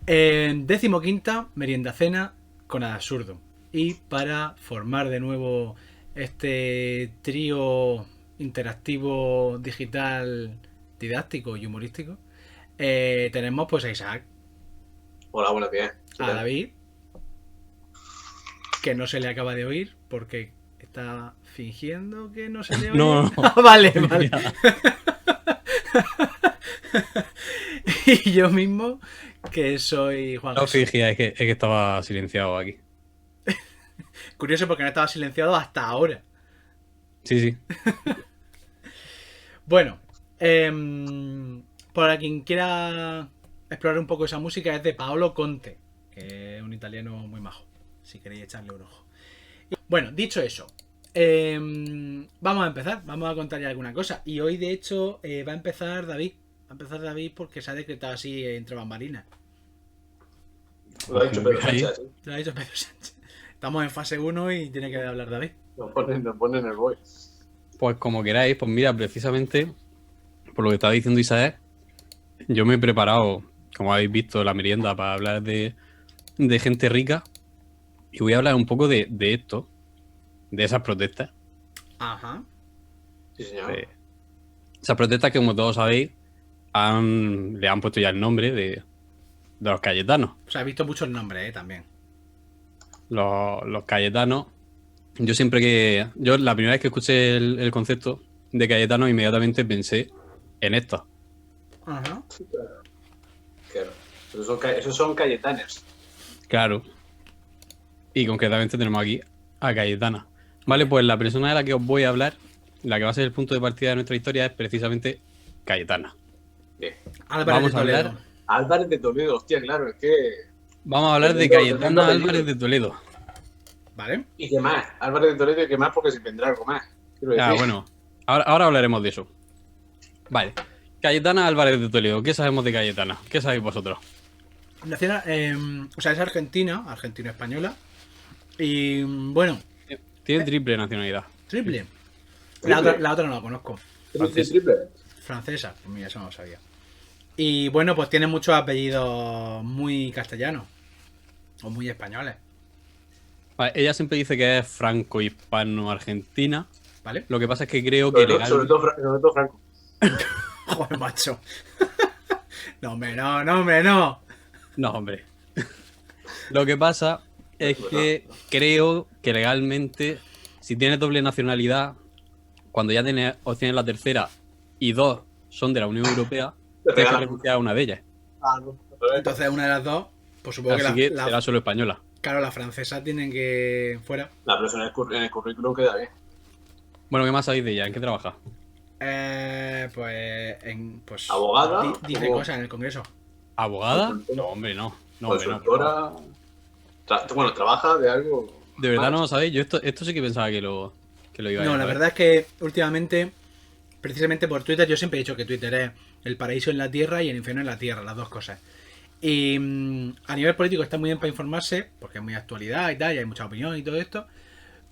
15ª merienda cena con absurdo. Y para formar de nuevo este trío interactivo digital didáctico y humorístico, tenemos pues a Isaac, Hola, buenos días. a David, que no se le acaba de oír porque está fingiendo que no se le oye. No. Vale. Y yo mismo, que soy Juan No, Jesús. fingía, es que estaba silenciado aquí. Curioso porque no estaba silenciado hasta ahora. Sí. Bueno, para quien quiera explorar un poco esa música, es de Paolo Conte, que es un italiano muy majo, si queréis echarle un ojo. Bueno, dicho eso, vamos a empezar, vamos a contar ya alguna cosa. Y hoy, de hecho, va a empezar David. Va a empezar David porque se ha decretado así entre bambalinas. Lo ha dicho Pedro Sánchez. Lo ha dicho Pedro Sánchez. Estamos en fase 1 y tiene que hablar David. Nos ponen el boy. Pues como queráis, pues mira, precisamente por lo que estaba diciendo Isaac, yo me he preparado, como habéis visto, la merienda para hablar de gente rica y voy a hablar un poco de esto, de esas protestas. Ajá. Sí, señor. Esas protestas que, como todos sabéis, le han puesto ya el nombre de los Cayetanos. O sea, he visto muchos nombres, también. Los Cayetanos. Yo la primera vez que escuché el concepto de Cayetano, inmediatamente pensé en esto. Ajá. Claro. Esos son Cayetanes. Claro. Y concretamente tenemos aquí a Cayetana. Vale, pues la persona de la que os voy a hablar, la que va a ser el punto de partida de nuestra historia, es precisamente Cayetana. Bien. Álvarez de Toledo. Álvarez de Toledo, hostia, claro, es que... Vamos a hablar de Cayetana Álvarez de Toledo. ¿Vale? ¿Y qué más? Álvarez de Toledo y qué más, porque se vendrá algo más. Bueno, ahora hablaremos de eso. Vale. Cayetana Álvarez de Toledo. ¿Qué sabemos de Cayetana? ¿Qué sabéis vosotros? O sea, es argentina-española. Y bueno. Tiene triple nacionalidad. ¿Triple? La otra no la conozco. ¿Triple? Francesa, pues mira, eso no lo sabía. Y bueno, pues tiene muchos apellidos muy castellanos. O muy españoles. Vale, ella siempre dice que es franco-hispano-argentina. ¿Vale? Lo que pasa es que creo que sobre todo Franco. Joder, macho. No, hombre, no. No, hombre. Lo que pasa es que creo que legalmente, si tienes doble nacionalidad, cuando ya obtienes la tercera y dos son de la Unión Europea, tienes que renunciar a una de ellas. No. Entonces, una de las dos, pues supongo Así que será solo española. Claro, la francesa tienen que... fuera. La persona en el currículum queda bien. Bueno, ¿qué más sabéis de ella? ¿En qué trabaja? Pues ¿abogada? Dice cosas en el Congreso. ¿Abogada? No, hombre, no. Consultora. Bueno, trabaja de algo. ¿De verdad no lo sabéis? Yo esto sí que pensaba que lo iba a No, la verdad es que últimamente, precisamente por Twitter, yo siempre he dicho que Twitter es el paraíso en la tierra y el infierno en la tierra, las dos cosas. Y a nivel político está muy bien para informarse, porque es muy actualidad y tal, y hay mucha opinión y todo esto.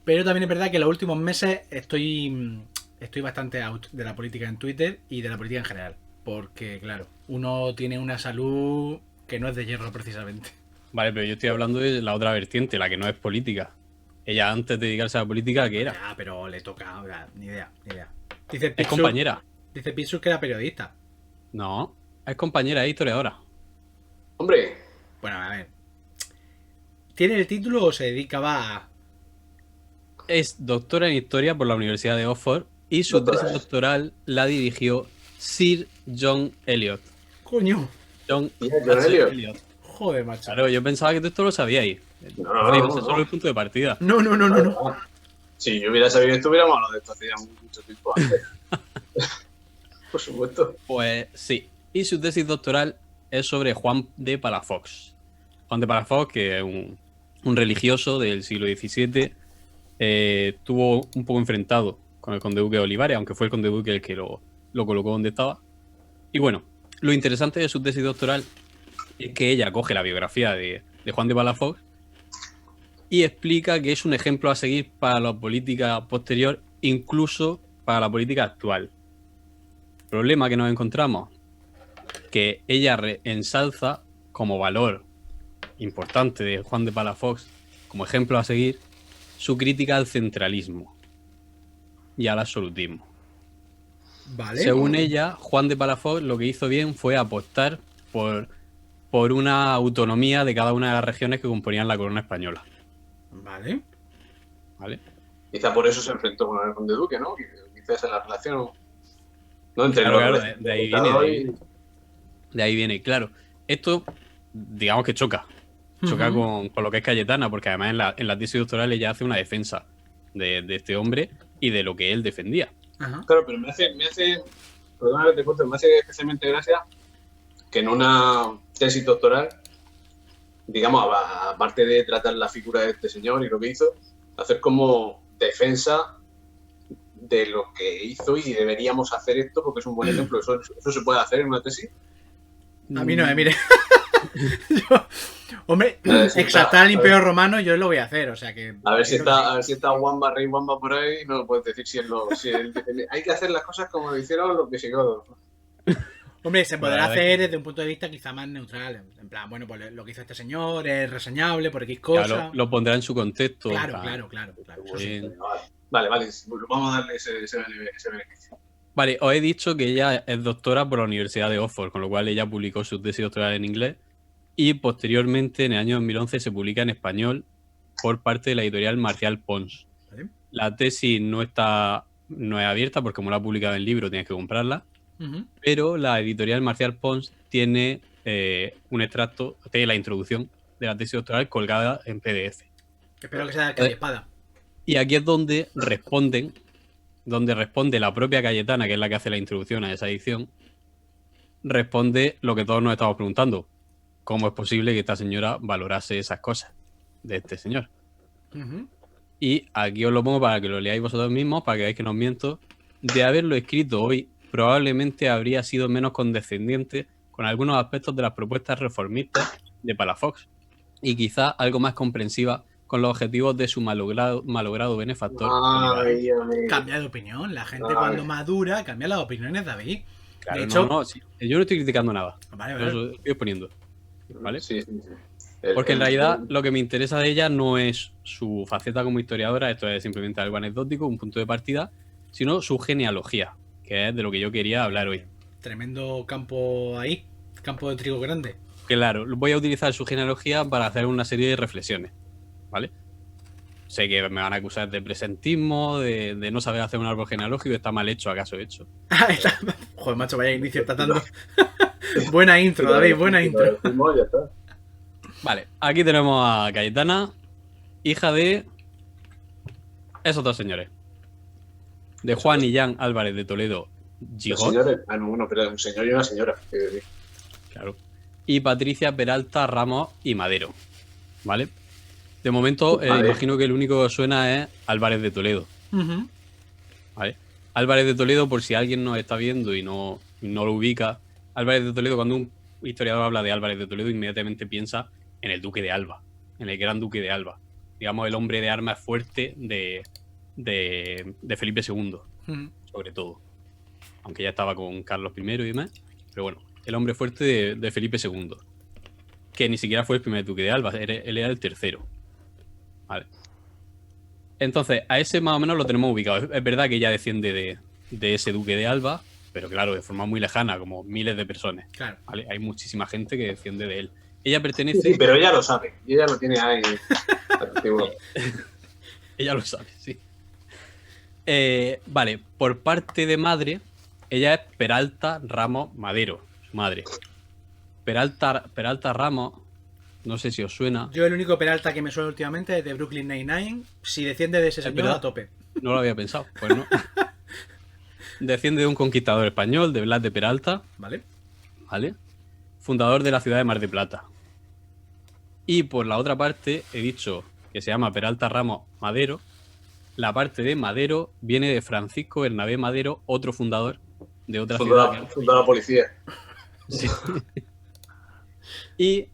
Pero también es verdad que en los últimos meses estoy bastante out de la política en Twitter y de la política en general. Porque, claro, uno tiene una salud que no es de hierro precisamente. Vale, pero yo estoy hablando de la otra vertiente, la que no es política. Ella, antes de dedicarse a la política, ¿qué era? Ah, pero le toca, ni idea. Dice es compañera. Dice Pitsu que era periodista. No, es compañera, es historiadora. Hombre. Bueno, a ver. ¿Tiene el título o se dedicaba a...? Es doctora en historia por la Universidad de Oxford y su tesis doctoral la dirigió Sir John Eliot. Coño. John Eliot. Joder, macho. Claro, yo pensaba que tú esto lo sabíais. No. Solo el punto de partida. No. Si yo hubiera sabido esto, hubiéramos hablado de esto hace mucho tiempo antes. Por supuesto. Pues sí. Y su tesis doctoral es sobre Juan de Palafox. Juan de Palafox, que es un religioso del siglo XVII, estuvo un poco enfrentado con el conde duque de Olivares, aunque fue el conde duque el que lo colocó donde estaba. Y bueno, lo interesante de su tesis doctoral es que ella coge la biografía de Juan de Palafox y explica que es un ejemplo a seguir para la política posterior, incluso para la política actual. Problema que nos encontramos, que ella ensalza como valor importante de Juan de Palafox, como ejemplo a seguir, su crítica al centralismo y al absolutismo. Vale. Según ella, Juan de Palafox lo que hizo bien fue apostar por una autonomía de cada una de las regiones que componían la corona española. Vale. ¿Vale? Quizá por eso se enfrentó con el conde duque, ¿no? Quizás en la relación, ¿no? Entre Claro, los claro, de ahí viene. De ahí viene, claro. Esto, digamos que choca. Choca con lo que es Cayetana, porque además en la tesis doctoral ella hace una defensa de este hombre y de lo que él defendía. Ajá. Claro, pero me hace, perdona que te corte, me hace especialmente gracia que en una tesis doctoral, digamos, aparte de tratar la figura de este señor y lo que hizo, hacer como defensa de lo que hizo y deberíamos hacer esto porque es un buen ejemplo. ¿Eso se puede hacer en una tesis? A mí no me mire. Hombre, si exaltar al Imperio Romano yo lo voy a hacer, o sea que... A ver si está Wamba, Rey Wamba por ahí, no lo puedes decir si hay que hacer las cosas como lo hicieron los visigodos. Hombre, se podrá hacer desde un punto de vista quizá más neutral. En plan, bueno, pues lo que hizo este señor es reseñable por X cosas. Claro, lo pondrá en su contexto. Claro. Sí. Vale, vamos a darle ese beneficio. Vale, os he dicho que ella es doctora por la Universidad de Oxford, con lo cual ella publicó su tesis doctoral en inglés y posteriormente, en el año 2011, se publica en español por parte de la editorial Marcial Pons. ¿Vale? La tesis no es abierta porque como la ha publicado en libro tienes que comprarla, pero la editorial Marcial Pons tiene un extracto de la introducción de la tesis doctoral colgada en PDF. Espero que sea de Calle Espada. Y aquí es donde responde la propia Cayetana, que es la que hace la introducción a esa edición, responde lo que todos nos estamos preguntando. ¿Cómo es posible que esta señora valorase esas cosas de este señor? Y aquí os lo pongo para que lo leáis vosotros mismos, para que veáis que no os miento. De haberlo escrito hoy, probablemente habría sido menos condescendiente con algunos aspectos de las propuestas reformistas de Palafox y quizá algo más comprensiva con los objetivos de su malogrado benefactor. Cambia de opinión. La gente cuando madura cambia las opiniones, David. Claro, de hecho, sí, yo no estoy criticando nada. Vale. Yo lo estoy exponiendo. ¿Vale? Sí. Porque en realidad lo que me interesa de ella no es su faceta como historiadora, esto es simplemente algo anecdótico, un punto de partida, sino su genealogía, que es de lo que yo quería hablar hoy. Tremendo campo ahí, campo de trigo grande. Claro, voy a utilizar su genealogía para hacer una serie de reflexiones, ¿vale? Sé que me van a acusar de presentismo, de no saber hacer un árbol genealógico, está mal hecho, acaso hecho. Joder, macho, vaya inicio está dando. Buena intro, David, buena intro. Vale, aquí tenemos a Cayetana, hija de esos dos señores. De Juan y Jan Álvarez de Toledo Gigot. Pero un señor y una señora. Claro. Y Patricia Peralta Ramos y Madero. ¿Vale? De momento, imagino que el único que suena es Álvarez de Toledo. ¿Vale? Álvarez de Toledo, por si alguien nos está viendo y no lo ubica, Álvarez de Toledo, cuando un historiador habla de Álvarez de Toledo, inmediatamente piensa en el duque de Alba, en el gran duque de Alba. Digamos, el hombre de armas fuerte de Felipe II, sobre todo. Aunque ya estaba con Carlos I y demás. Pero bueno, el hombre fuerte de Felipe II. Que ni siquiera fue el primer duque de Alba, él era el tercero. Vale. Entonces, a ese más o menos lo tenemos ubicado. Es verdad que ella desciende de ese duque de Alba, pero claro, de forma muy lejana, como miles de personas. Claro. ¿Vale? Hay muchísima gente que desciende de él. Ella pertenece... Sí, pero ella lo sabe. Y ella lo tiene ahí. Ella lo sabe, sí. Vale, por parte de madre, ella es Peralta Ramos Madero, su madre. Peralta Ramos, no sé si os suena. Yo el único Peralta que me suena últimamente es de Brooklyn Nine-Nine. Si desciende de ese señor, a tope. No lo había pensado, pues no. Desciende de un conquistador español, de Blas de Peralta. Vale. Fundador de la ciudad de Mar de Plata. Y por la otra parte, he dicho que se llama Peralta Ramos Madero. La parte de Madero viene de Francisco Bernabé Madero, otro fundador de otra ciudad. Fundó la policía. Sí. Y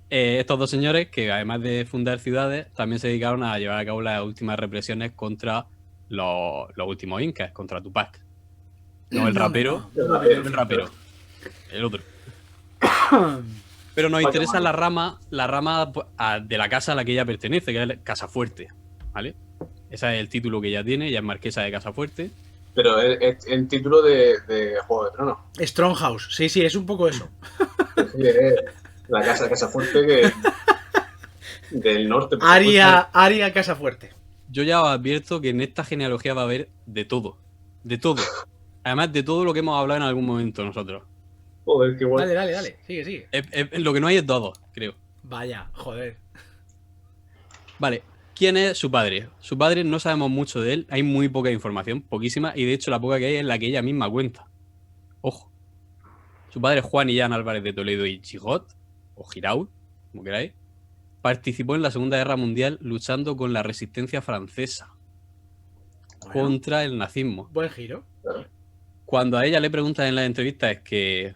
estos dos señores, que además de fundar ciudades, también se dedicaron a llevar a cabo las últimas represiones contra los últimos incas, contra Tupac. No el rapero, el rapero. El otro. Pero nos Vaya interesa mano. la rama pues, de la casa a la que ella pertenece, que es Casafuerte, ¿vale? Ese es el título que ella tiene, ella es marquesa de Casafuerte. Pero es el título de Juego de Tronos. Stronghouse, sí, sí, es un poco eso. Sí, es la casa fuerte del norte, por supuesto. Aria Casafuerte. Yo ya os advierto que en esta genealogía va a haber de todo. De todo. Además de todo lo que hemos hablado en algún momento nosotros. Joder, qué guay. Dale, sigue, sigue. Lo que no hay es todo, creo. Vaya, joder. Vale, ¿quién es su padre? Su padre no sabemos mucho de él, hay muy poca información, poquísima, y de hecho la poca que hay es la que ella misma cuenta. Ojo. Su padre es Juan Illán Álvarez de Toledo y Chigot, o Giraud, como queráis. Participó en la Segunda Guerra Mundial luchando con la resistencia francesa Bueno, contra el nazismo. buen giro. Claro. Cuando a ella le preguntan en las entrevistas que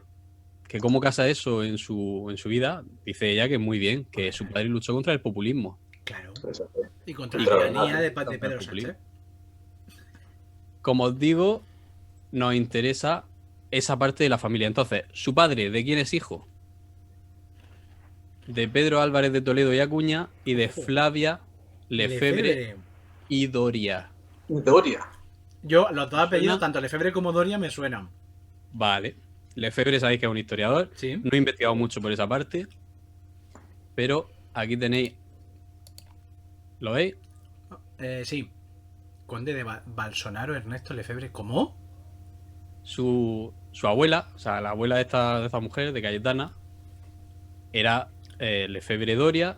cómo casa eso en su vida, dice ella que muy bien, que su padre luchó contra el populismo. Claro. Exacto. Y contra Y la claro, tiranía de contra el Pedro populismo. Sánchez. Como os digo, nos interesa esa parte de la familia. Entonces, ¿su padre de quién es hijo? De Pedro Álvarez de Toledo y Acuña y de Ojo. Flavia Lefebvre Lefebvre. y Doria. Doria. Yo, los dos apellidos, ¿Suena? tanto Lefebvre como Doria, me suenan. Vale. Lefebvre sabéis que es un historiador. Sí. No he investigado mucho por esa parte. Pero aquí tenéis. ¿Lo veis? Sí. Conde de Balsonaro Ernesto Lefebvre. ¿Cómo? Su abuela, o sea, la abuela de esta mujer, de Cayetana, era Lefebvre Doria,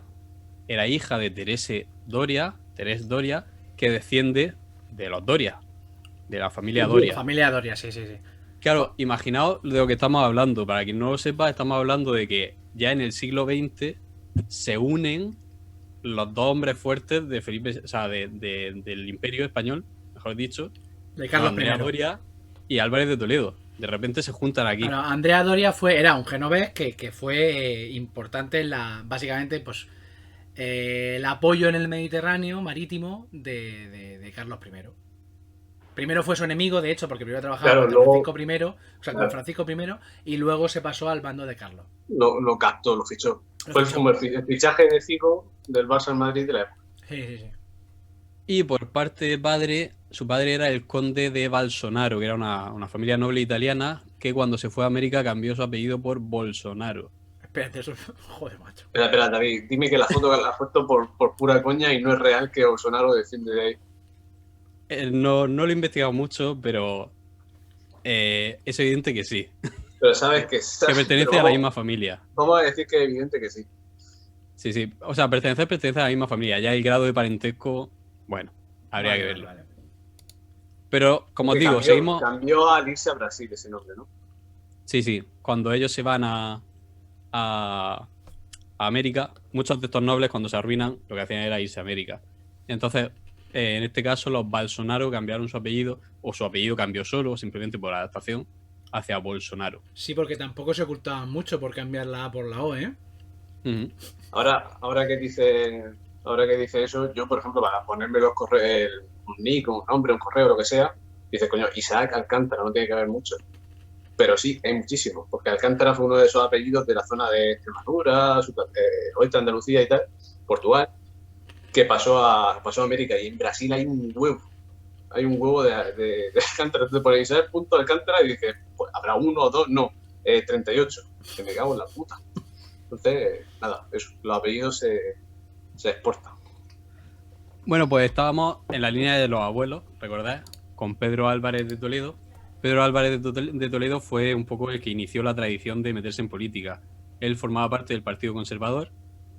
era hija de Teresa Doria, que desciende de los Doria, de la familia Doria. Familia Doria, sí, sí, sí. Claro, imaginaos de lo que estamos hablando. Para quien no lo sepa, estamos hablando de que ya en el siglo XX se unen los dos hombres fuertes de Felipe, o sea, del Imperio Español, mejor dicho, De Carlos Andrea I. Doria y Álvarez de Toledo. De repente se juntan aquí. Bueno, Andrea Doria era un genovés que fue importante en básicamente, pues, el apoyo en el Mediterráneo marítimo de Carlos I. Primero fue su enemigo, de hecho, porque primero trabajaba Claro, con luego- Francisco I, o sea, con Claro. Francisco I, y luego se pasó al bando de Carlos. Lo captó, lo fichó. Lo Fue fichó. como el fichaje de Figo del Barça en Madrid de la época. Sí, sí, sí. Y por parte de padre, su padre era el conde de Balsonaro, que era una familia noble italiana que cuando se fue a América cambió su apellido por Bolsonaro. Espérate, eso. Joder, macho. Espera, David, dime que la foto la has puesto por pura coña y no es real que Bolsonaro defiende de ahí. No lo he investigado mucho, pero es evidente que sí, Pero sabes que... que pertenece a la misma familia. Vamos a decir que es evidente que sí. Sí, sí. O sea, pertenece a la misma familia. Ya el grado de parentesco, bueno, habría Vale, que vale, verlo. vale. Pero, como os Que digo, seguimos... Cambió al irse a Brasil ese nombre, ¿no? Sí, sí. Cuando ellos se van a América, muchos de estos nobles cuando se arruinan, lo que hacían era irse a América. Entonces, en este caso, los Bolsonaro cambiaron su apellido, o su apellido cambió solo, simplemente por adaptación, hacia Bolsonaro. Sí, porque tampoco se ocultaban mucho por cambiar la A por la O, ¿eh? Ujú. Ahora que dice eso, yo, por ejemplo, para ponerme los correos, un nick, un nombre, un correo, lo que sea, dice, coño, Isaac Alcántara, no tiene que haber mucho. Pero sí, hay muchísimo, porque Alcántara fue uno de esos apellidos de la zona de Extremadura, oeste Andalucía y tal, Portugal, que pasó a América, y en Brasil hay un huevo de Alcántara. Entonces por ahí Isaac punto Alcántara y dices, pues habrá uno o dos, no, 38, que me cago en la puta. Entonces, nada, eso, los apellidos se exportan. Bueno, pues estábamos en la línea de los abuelos, ¿recordáis? Con Pedro Álvarez de Toledo. Pedro Álvarez de Toledo fue un poco el que inició la tradición de meterse en política. Él formaba parte del Partido Conservador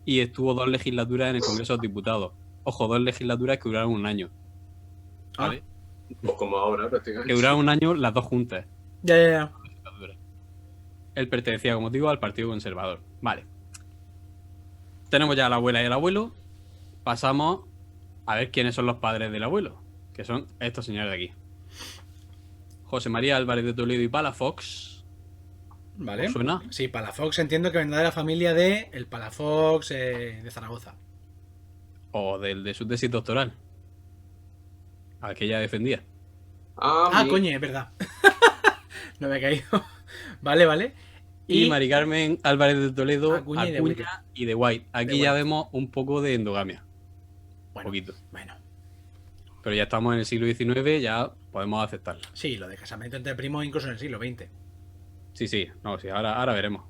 y estuvo 2 legislaturas en el Congreso de los Diputados. Ojo, 2 legislaturas que duraron un año. ¿Vale? Pues como ahora, Que prácticamente. duraron un año las dos juntas. Ya. Él pertenecía, como digo, al Partido Conservador. Vale. Tenemos ya a la abuela y el abuelo. Pasamos a ver quiénes son los padres del abuelo, que son estos señores de aquí. José María Álvarez de Toledo y Palafox. Vale. ¿Os suena? Sí, Palafox entiendo que vendrá de la familia de el Palafox de Zaragoza. O del de su tesis doctoral. Al que ella defendía. Coño, es verdad. No me he caído. Vale. Y Y Mari Carmen Álvarez de Toledo, Acuña Acuña, y de y de White. Aquí De ya White. vemos un poco de endogamia. bueno, Poquito. bueno. Pero ya estamos en el siglo XIX, ya podemos aceptarla. Sí, lo de casamiento entre primos incluso en el siglo XX. Sí, sí, no, sí, ahora veremos.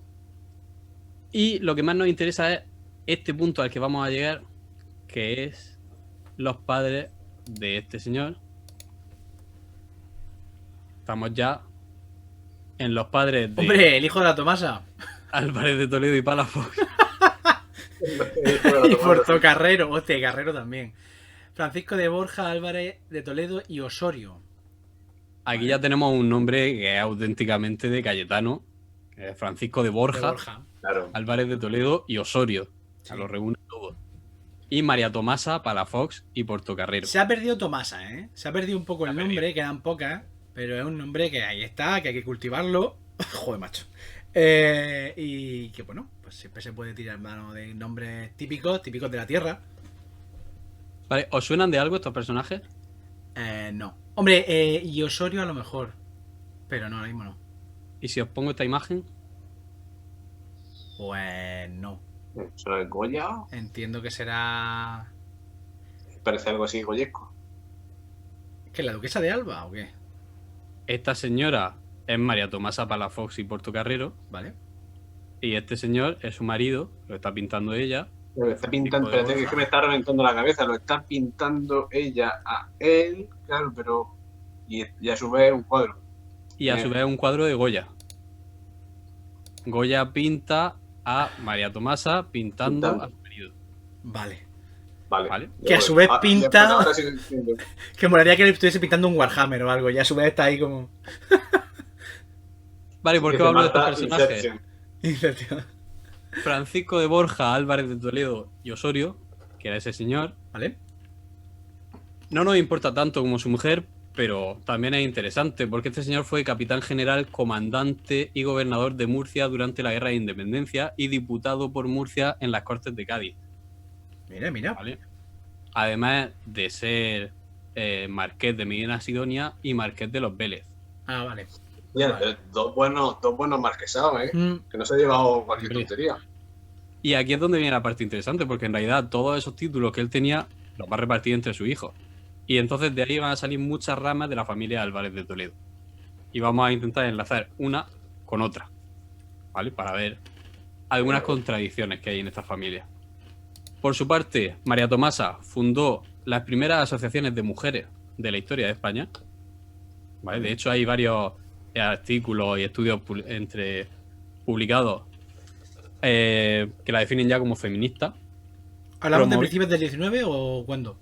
Y lo que más nos interesa es este punto al que vamos a llegar, que es los padres de este señor. Estamos ya en los padres de Hombre, el hijo de la Tomasa. Álvarez de Toledo y Palafox. Y Portocarrero. Hostia, y Carrero también. Francisco de Borja, Álvarez de Toledo y Osorio. Aquí ya tenemos un nombre que es auténticamente de Cayetano, que es Francisco de De Borja, Borja. Claro. Álvarez de Toledo y Osorio. Sí. A los reúne todos. Y María Tomasa, Palafox y Portocarrero. Se ha perdido Tomasa, ¿eh? Se ha perdido un poco el Se ha nombre, quedan pocas, pero es un nombre que ahí está, que hay que cultivarlo. Joder, macho. Y que bueno, pues siempre se puede tirar mano de nombres típicos de la tierra. Vale, ¿os suenan de algo estos personajes? No. Hombre, y Osorio a lo mejor. Pero no, ahora mismo no. Y si os pongo esta imagen, Pues no. ¿Será el Goya? Entiendo que será. Parece algo así goyesco. ¿Qué, la duquesa de Alba o qué? esta señora es María Tomasa Palafox y Portocarrero, ¿Vale? y este señor es su marido, lo está pintando ella. Lo está pintando, de espérate, que es que me está reventando la cabeza. Lo está pintando ella a él, claro, pero. Y a su vez un cuadro. Y a su vez un cuadro de Goya. Goya pinta a María Tomasa pintando a su marido. Vale. Vale. ¿Vale? Que a su vez pinta- Ahora sí lo entiendo. Que molaría que le estuviese pintando un Warhammer o algo, y a su vez está ahí como. Vale, ¿por Que qué te hablo de estos mata personajes? Inception. Francisco de Borja, Álvarez de Toledo y Osorio, que era ese señor, ¿Vale? no nos importa tanto como su mujer, pero también es interesante, porque este señor fue capitán general, comandante y gobernador de Murcia durante la Guerra de Independencia y diputado por Murcia en las Cortes de Cádiz. Mira, mira. ¿Vale? Además de ser marqués de Medina Sidonia y marqués de los Vélez. Ah, vale. Ya, Vale. dos buenos marquesados, ¿eh? Mm, Que no se ha llevado cualquier Hombre. tontería. Y aquí es donde viene la parte interesante, porque en realidad todos esos títulos que él tenía los va a repartir entre sus hijos. Y entonces de ahí van a salir muchas ramas de la familia Álvarez de Toledo. Y vamos a intentar enlazar una con otra, ¿vale? Para ver algunas contradicciones que hay en esta familia. Por su parte, María Tomasa fundó las primeras asociaciones de mujeres de la historia de España. ¿Vale? De hecho, hay varios artículos y estudios publicados que la definen ya como feminista. ¿Hablamos de Promovi- principios del 19 o cuándo?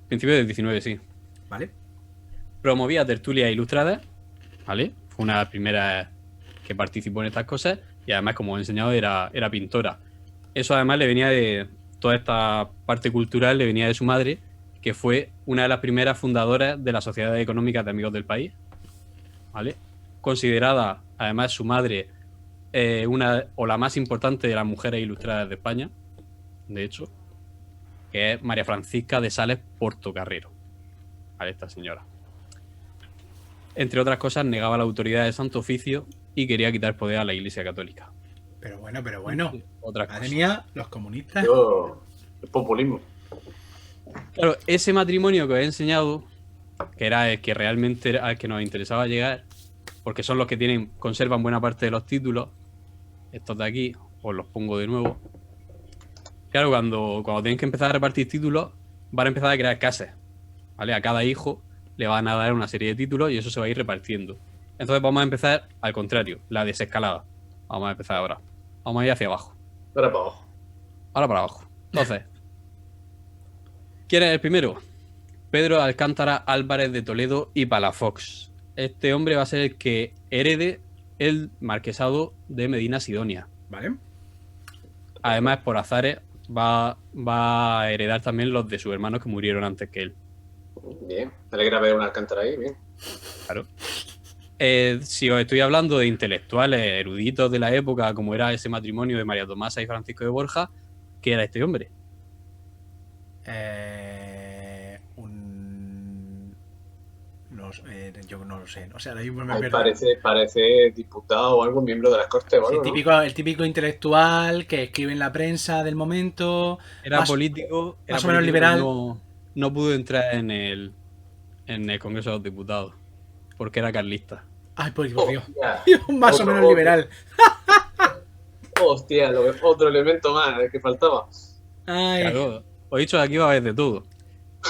Principios del 19, sí. ¿Vale? Promovía tertulias ilustradas, ¿vale? Fue una de las primeras que participó en estas cosas y además, como he enseñado, era pintora. Eso además le venía de toda esta parte cultural, le venía de su madre, que fue una de las primeras fundadoras de la Sociedad Económica de Amigos del País, ¿vale? Considerada además su madre una o la más importante de las mujeres ilustradas de España, de hecho, que es María Francisca de Sales Portocarrero, ¿vale? Esta señora. Entre otras cosas, negaba la autoridad del Santo Oficio y quería quitar poder a la Iglesia Católica. Pero bueno. Otras Madre cosas. mía, los comunistas. El populismo. Claro, ese matrimonio que os he enseñado, que era el que realmente era al que nos interesaba llegar, porque son los que conservan buena parte de los títulos, estos de aquí, os los pongo de nuevo. Claro, cuando tienen que empezar a repartir títulos, van a empezar a crear casas, ¿vale? A cada hijo le van a dar una serie de títulos y eso se va a ir repartiendo. Entonces vamos a empezar al contrario, la desescalada. Vamos a empezar ahora. Vamos a ir hacia abajo. Ahora para abajo. Ahora para abajo. Entonces, ¿quién es el primero? Pedro Alcántara Álvarez de Toledo y Palafox. Este hombre va a ser el que herede el marquesado de Medina Sidonia. ¿Vale? Además, por azares, va a heredar también los de sus hermanos que murieron antes que él. Bien. Me alegra ver una Alcántara ahí, bien. Claro. Si os estoy hablando de intelectuales eruditos de la época, como era ese matrimonio de María Tomasa y Francisco de Borja, ¿qué era este hombre? yo no lo sé. O sea, ahora mismo me Ahí pierdo. parece diputado o algo, miembro de las Cortes o Sí, algo, ¿no? el típico intelectual que escribe en la prensa del momento, Era más, político, más o menos pero liberal. no pudo entrar en el Congreso de los Diputados, porque era carlista. Ay, por Dios. Hostia, Más o menos liberal. hostia, otro elemento más, el que faltaba. Ay. Claro, os he dicho que aquí va a haber de todo.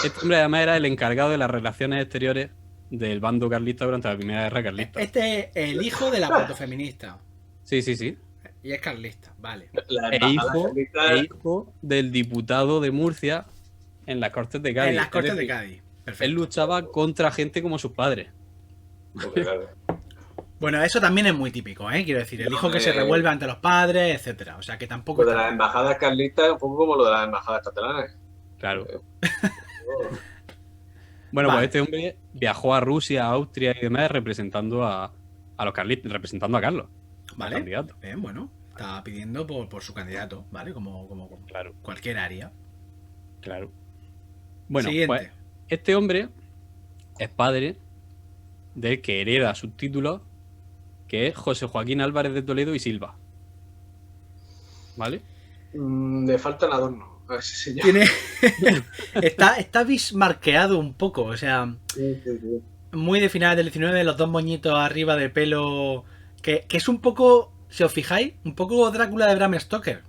Este hombre además era el encargado de las relaciones exteriores del bando carlista durante la Primera Guerra Carlista. Este es el hijo de la protofeminista. Sí, sí, sí. Y es carlista, vale. La E embajada hijo, carlista, e hijo del diputado de Murcia en las Cortes de Cádiz. En las Es Cortes de decir, Cádiz. él Perfecto. luchaba contra gente como sus padres. porque, claro, Bueno, eso también es muy típico, ¿eh? Quiero decir, el hijo que se Hombre. revuelve ante los padres, etcétera. O sea, que tampoco lo de está las mal. embajadas carlistas es un poco como lo de las embajadas catalanas. Claro. Oh, Bueno, Vale. pues este hombre viajó a Rusia, a Austria y demás representando a los carlistas, representando a Carlos. al Vale. candidato. Bien, bueno. Estaba pidiendo por su candidato, ¿vale? Como Claro, cualquier área. claro. Bueno, Siguiente. pues este hombre es padre del que hereda sus títulos, que es José Joaquín Álvarez de Toledo y Silva. ¿Vale? le faltan adornos a ese señor. Tiene. está bismarqueado un poco, o sea, Sí, sí, sí. muy de finales del 19, los dos moñitos arriba de pelo. Que es un poco, si os fijáis, un poco Drácula de Bram Stoker.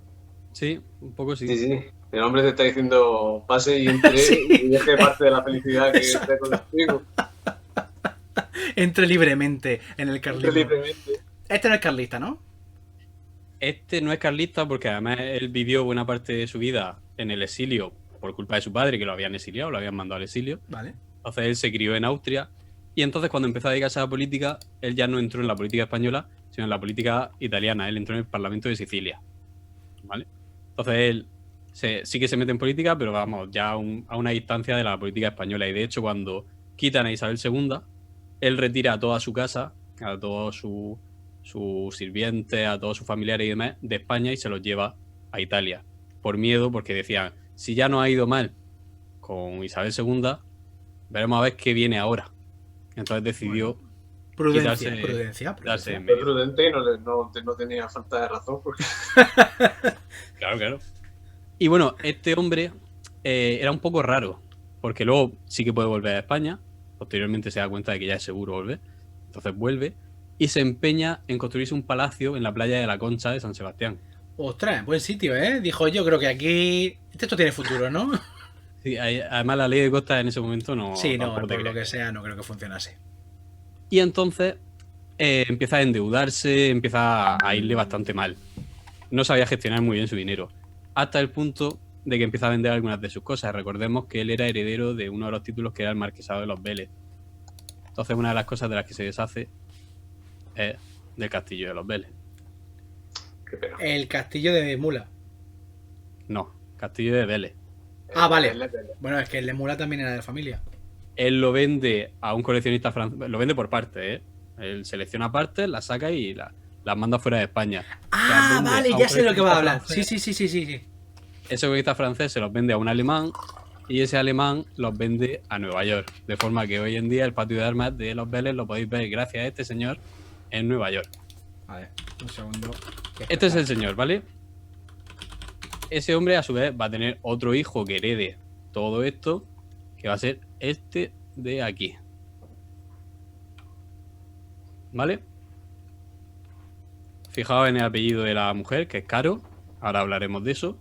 Sí, un poco sí. Sí, sí. El hombre te está diciendo pase y entre Sí. y deje parte de la felicidad que Exacto. esté contigo. Entre libremente en el Entre carlismo. libremente. Este no es carlista, ¿no? Este no es carlista porque además él vivió buena parte de su vida en el exilio por culpa de su padre, que lo habían exiliado, lo habían mandado al exilio. Vale. Entonces él se crió en Austria y entonces cuando empezó a dedicarse a la política, él ya no entró en la política española, sino en la política italiana. Él entró en el Parlamento de Sicilia. ¿Vale? Entonces él sí que se mete en política, pero vamos, ya a una distancia de la política española. Y de hecho, cuando quitan a Isabel II, él retira a toda su casa, a todos sus sirvientes, a todos sus familiares y demás de España y se los lleva a Italia. Por miedo, porque decían, si ya no ha ido mal con Isabel II, veremos a ver qué viene ahora. Entonces decidió Prudencia, quitarse- prudencia. darse en Fue medio. prudente y no tenía falta de razón. Porque... Claro, claro. Y bueno, este hombre era un poco raro, porque luego sí que puede volver a España, posteriormente se da cuenta de que ya es seguro volver, entonces vuelve y se empeña en construirse un palacio en la playa de la Concha de San Sebastián. Ostras, buen sitio, ¿eh? Dijo, yo creo que aquí. Esto tiene futuro, ¿no? Sí, además la ley de costas en ese momento no... Sí, no, tampoco te por lo crees. que sea, no creo que funcionase. Y entonces empieza a endeudarse, empieza a irle bastante mal. No sabía gestionar muy bien su dinero. Hasta el punto de que empieza a vender algunas de sus cosas. Recordemos que él era heredero de uno de los títulos que era el Marquesado de los Vélez. Entonces una de las cosas de las que se deshace es del castillo de los Vélez. Qué pena. El castillo de Mula. No, castillo de Vélez. Ah, vale. Bueno, es que el de Mula también era de familia. Él lo vende a un coleccionista francés. Lo vende por partes, ¿eh? Él selecciona partes, las saca y las manda fuera de España. Ah, Las vende vale, a un ya sé de lo que va a coleccionista hablar. Sí, francés. sí. Ese coleccionista francés se los vende a un alemán y ese alemán los vende a Nueva York. De forma que hoy en día el patio de armas de los Vélez lo podéis ver gracias a este señor en Nueva York. Vale, un segundo. Este es el señor, ¿vale? Ese hombre a su vez va a tener otro hijo que herede todo esto, que va a ser este de aquí. ¿Vale? Fijaos en el apellido de la mujer, que es Caro. Ahora hablaremos de eso.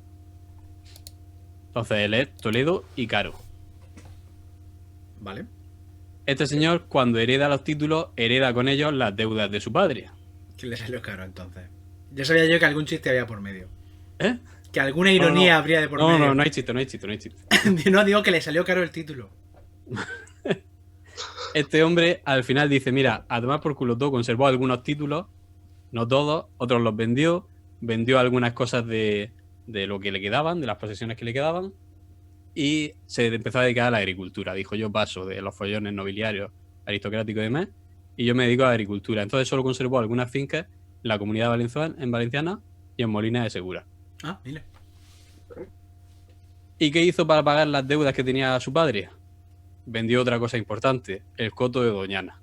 Entonces él es Toledo y Caro. Vale. Este señor, cuando hereda los títulos, hereda con ellos las deudas de su padre. Que le salió caro entonces. Ya sabía yo que algún chiste había por medio. ¿Eh? Que alguna ironía No. habría de por No, medio. no hay chiste, no hay chiste, no hay chiste. No, digo que le salió caro el título. Este hombre al final dice, mira, a tomar por culo todo, conservó algunos títulos, no todos, otros los vendió, vendió algunas cosas de lo que le quedaban, de las posesiones que le quedaban, y se empezó a dedicar a la agricultura. Dijo, yo paso de los follones nobiliarios, aristocráticos y demás, y yo me dedico a la agricultura. Entonces solo conservó algunas fincas en la Comunidad Valenciana y en Molina de Segura. Ah, mira. ¿Y qué hizo para pagar las deudas que tenía su padre? vendió otra cosa importante, el coto de Doñana.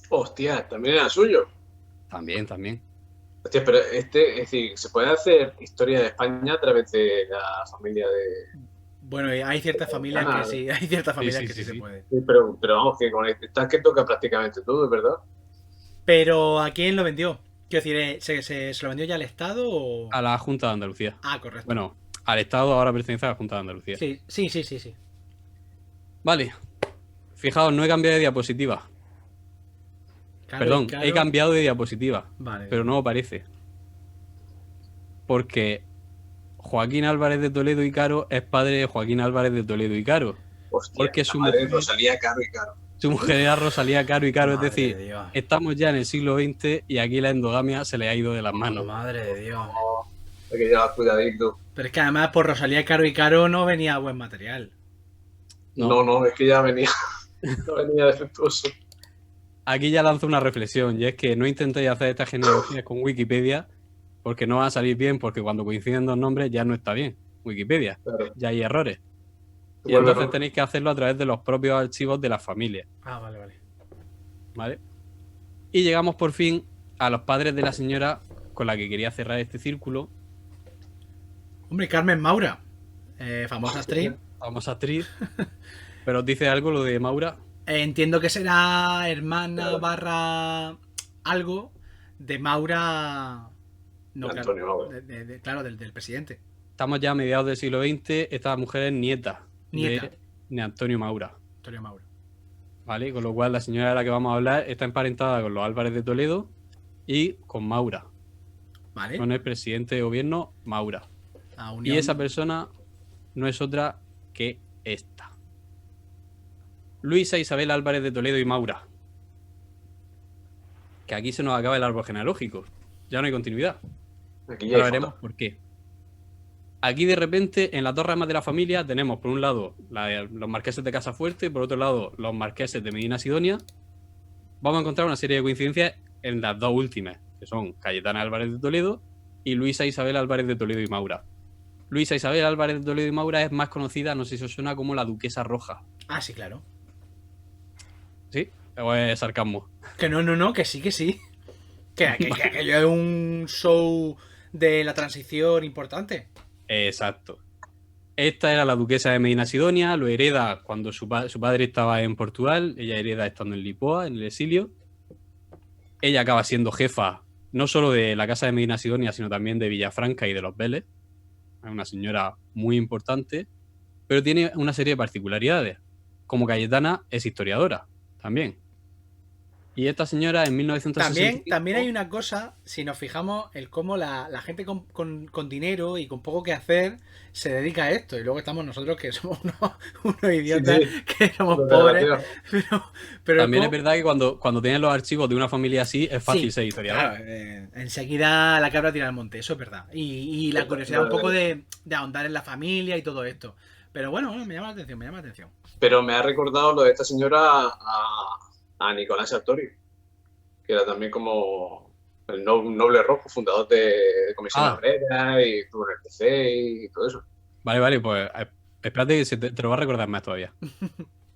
Hostia, también era suyo. También. Hostia, pero es decir, se puede hacer historia de España a través de la familia de... Bueno, hay ciertas familias que sí, hay ciertas familias que sí se puede. Sí, pero vamos, que con este tal que toca prácticamente todo, ¿verdad? Pero ¿a quién lo vendió? Quiero decir, ¿se lo vendió ya al Estado o...? A la Junta de Andalucía. Ah, correcto. Bueno, al Estado ahora pertenece a la Junta de Andalucía. Sí. Vale. Fijaos, no he cambiado de diapositiva. Caro Perdón, y caro. he cambiado de diapositiva. Vale. Pero no aparece. Porque Joaquín Álvarez de Toledo y Caro es padre de Joaquín Álvarez de Toledo y Caro. Hostia, Porque la su madre mujer- Rosalía Caro y Caro. Su mujer era Rosalía Caro y Caro. Madre Es decir, de Dios. estamos ya en el siglo XX y aquí la endogamia se le ha ido de las manos. Madre de Dios. Hay que llevar cuidadito. Pero es que además por Rosalía Caro y Caro no venía buen material. No, es que ya venía, no venía defectuoso. Aquí ya lanzo una reflexión, y es que no intentéis hacer estas genealogías con Wikipedia porque no va a salir bien, porque cuando coinciden dos nombres ya no está bien. Wikipedia, Claro. ya hay errores. Y Bueno, entonces tenéis que hacerlo a través de los propios archivos de las familias, Ah, vale. ¿vale? Y llegamos por fin a los padres de la señora con la que quería cerrar este círculo. Hombre, Carmen Maura. Famosa actriz. Famosa actriz. Pero os dice algo lo de Maura. Entiendo que será hermana barra algo de Maura. No, De claro. Antonio Maura. Claro, del presidente. Estamos ya a mediados del siglo XX. Esta mujer es nieta. Nieta. De Antonio Maura. Antonio Maura. ¿Vale? Con lo cual la señora de la que vamos a hablar está emparentada con los Álvarez de Toledo y con Maura, ¿Vale? con el presidente de gobierno Maura. A Y unión- esa persona no es otra que esta. Luisa Isabel Álvarez de Toledo y Maura. Que aquí se nos acaba el árbol genealógico. Ya no hay continuidad. Aquí ya Ahora hay veremos foto. por qué. Aquí de repente, en las dos ramas de la familia, tenemos por un lado los marqueses de Casafuerte y por otro lado los marqueses de Medina Sidonia. Vamos a encontrar una serie de coincidencias en las dos últimas, que son Cayetana Álvarez de Toledo y Luisa Isabel Álvarez de Toledo y Maura. Luisa Isabel Álvarez de Toledo y Maura es más conocida, no sé si os suena, como la Duquesa Roja. Ah, sí, claro. ¿Sí? O es sarcasmo. Que no, que sí. Que aquello es un show de la transición importante. Exacto. Esta era la duquesa de Medina Sidonia, lo hereda cuando su padre estaba en Portugal, ella hereda estando en Lisboa, en el exilio. Ella acaba siendo jefa no solo de la casa de Medina Sidonia, sino también de Villafranca y de los Vélez. Es una señora muy importante, pero tiene una serie de particularidades. Como Cayetana es historiadora, también. Y esta señora en 1965... También hay una cosa, si nos fijamos, el cómo la gente con dinero y con poco que hacer se dedica a esto. Y luego estamos nosotros que somos unos idiotas, Sí. que somos Total, pobres. tío. Pero También es cómo- verdad que cuando tienes los archivos de una familia así, es fácil Sí, ser historiador. claro, enseguida la cabra tira al monte, eso es verdad. Y la curiosidad un poco de ahondar en la familia y todo esto. Pero bueno, me llama la atención. Pero me ha recordado lo de esta señora a Nicolás Sartori, que era también como el noble rojo, fundador de Comisión Ah. Obrera y estuvo en el PC y todo eso. Vale, pues espérate que te lo va a recordar más todavía.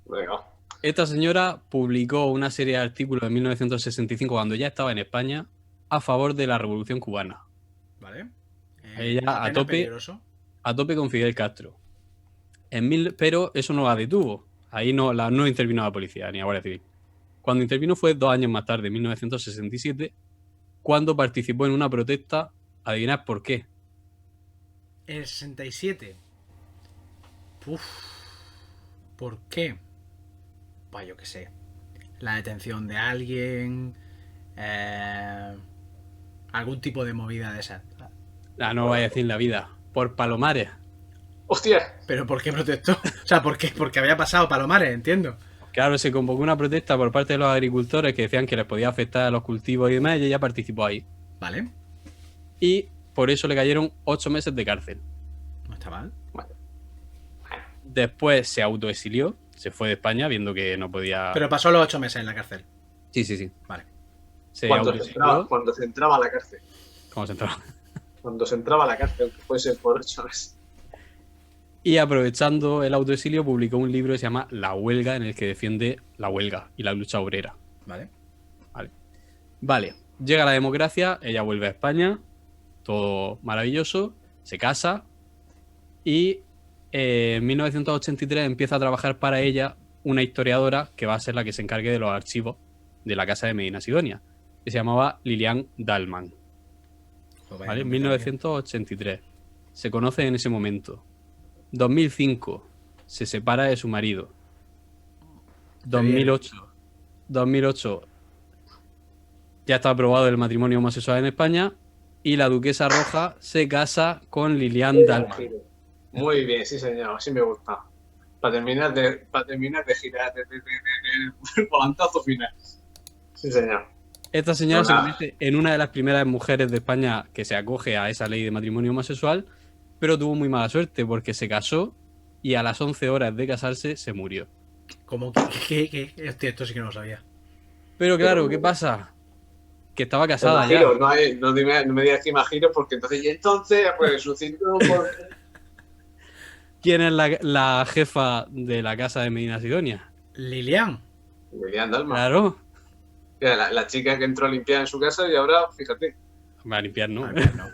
Venga. Esta señora publicó una serie de artículos en 1965, cuando ya estaba en España, a favor de la Revolución Cubana. ¿Vale? Ella a terreno tope. peligroso. A tope con Fidel Castro. Pero eso no la detuvo. Ahí no intervino la policía ni la Guardia Civil. Cuando intervino fue 2 años más tarde, en 1967, cuando participó en una protesta. Adivinad por qué. El 67. Uf. ¿Por qué? Pues yo qué sé. La detención de alguien. Algún tipo de movida de esa. No vaya a decir la vida. Por Palomares. ¡Hostia! ¿Pero por qué protestó? O sea, ¿por qué? Porque había pasado Palomares, entiendo. Claro, se convocó una protesta por parte de los agricultores que decían que les podía afectar a los cultivos y demás, y ella participó ahí. Vale. Y por eso le cayeron 8 meses de cárcel. No está mal. Después se autoexilió, se fue de España viendo que no podía... Pero pasó los 8 meses en la cárcel. Sí. Vale. Se Cuando autoexilió. se entraba a la cárcel. ¿Cómo se entraba? Cuando se entraba a la cárcel, aunque fuese por 8 meses. Y aprovechando el autoexilio, publicó un libro que se llama La Huelga, en el que defiende la huelga y la lucha obrera. Vale. Vale, llega la democracia, ella vuelve a España, todo maravilloso, se casa y en 1983 empieza a trabajar para ella una historiadora que va a ser la que se encargue de los archivos de la casa de Medina Sidonia, que se llamaba Lilian Dalman. Pues ¿Vale? En vaya, 1983. Se conoce en ese momento. 2005. Se separa de su marido. 2008. 2008. Ya está aprobado el matrimonio homosexual en España. Y la duquesa roja se casa con Lilian Dalman. Muy bien, sí señor, así me gusta. Para terminar de girar el volantazo final. Sí señor. Esta señora No, se nada. convierte en una de las primeras mujeres de España que se acoge a esa ley de matrimonio homosexual, pero tuvo muy mala suerte porque se casó y a las 11 horas de casarse se murió. Como que hostia, esto sí que no lo sabía. Pero claro, ¿qué pasa? Que estaba casada ya. Imagino, no me digas que imagino, porque entonces pues resucitó por... ¿Quién es la jefa de la casa de Medina Sidonia? Lilian. Lilian Dalma. Claro. La chica que entró a limpiar en su casa y ahora, fíjate. Va a limpiar, ¿no? Ah, no.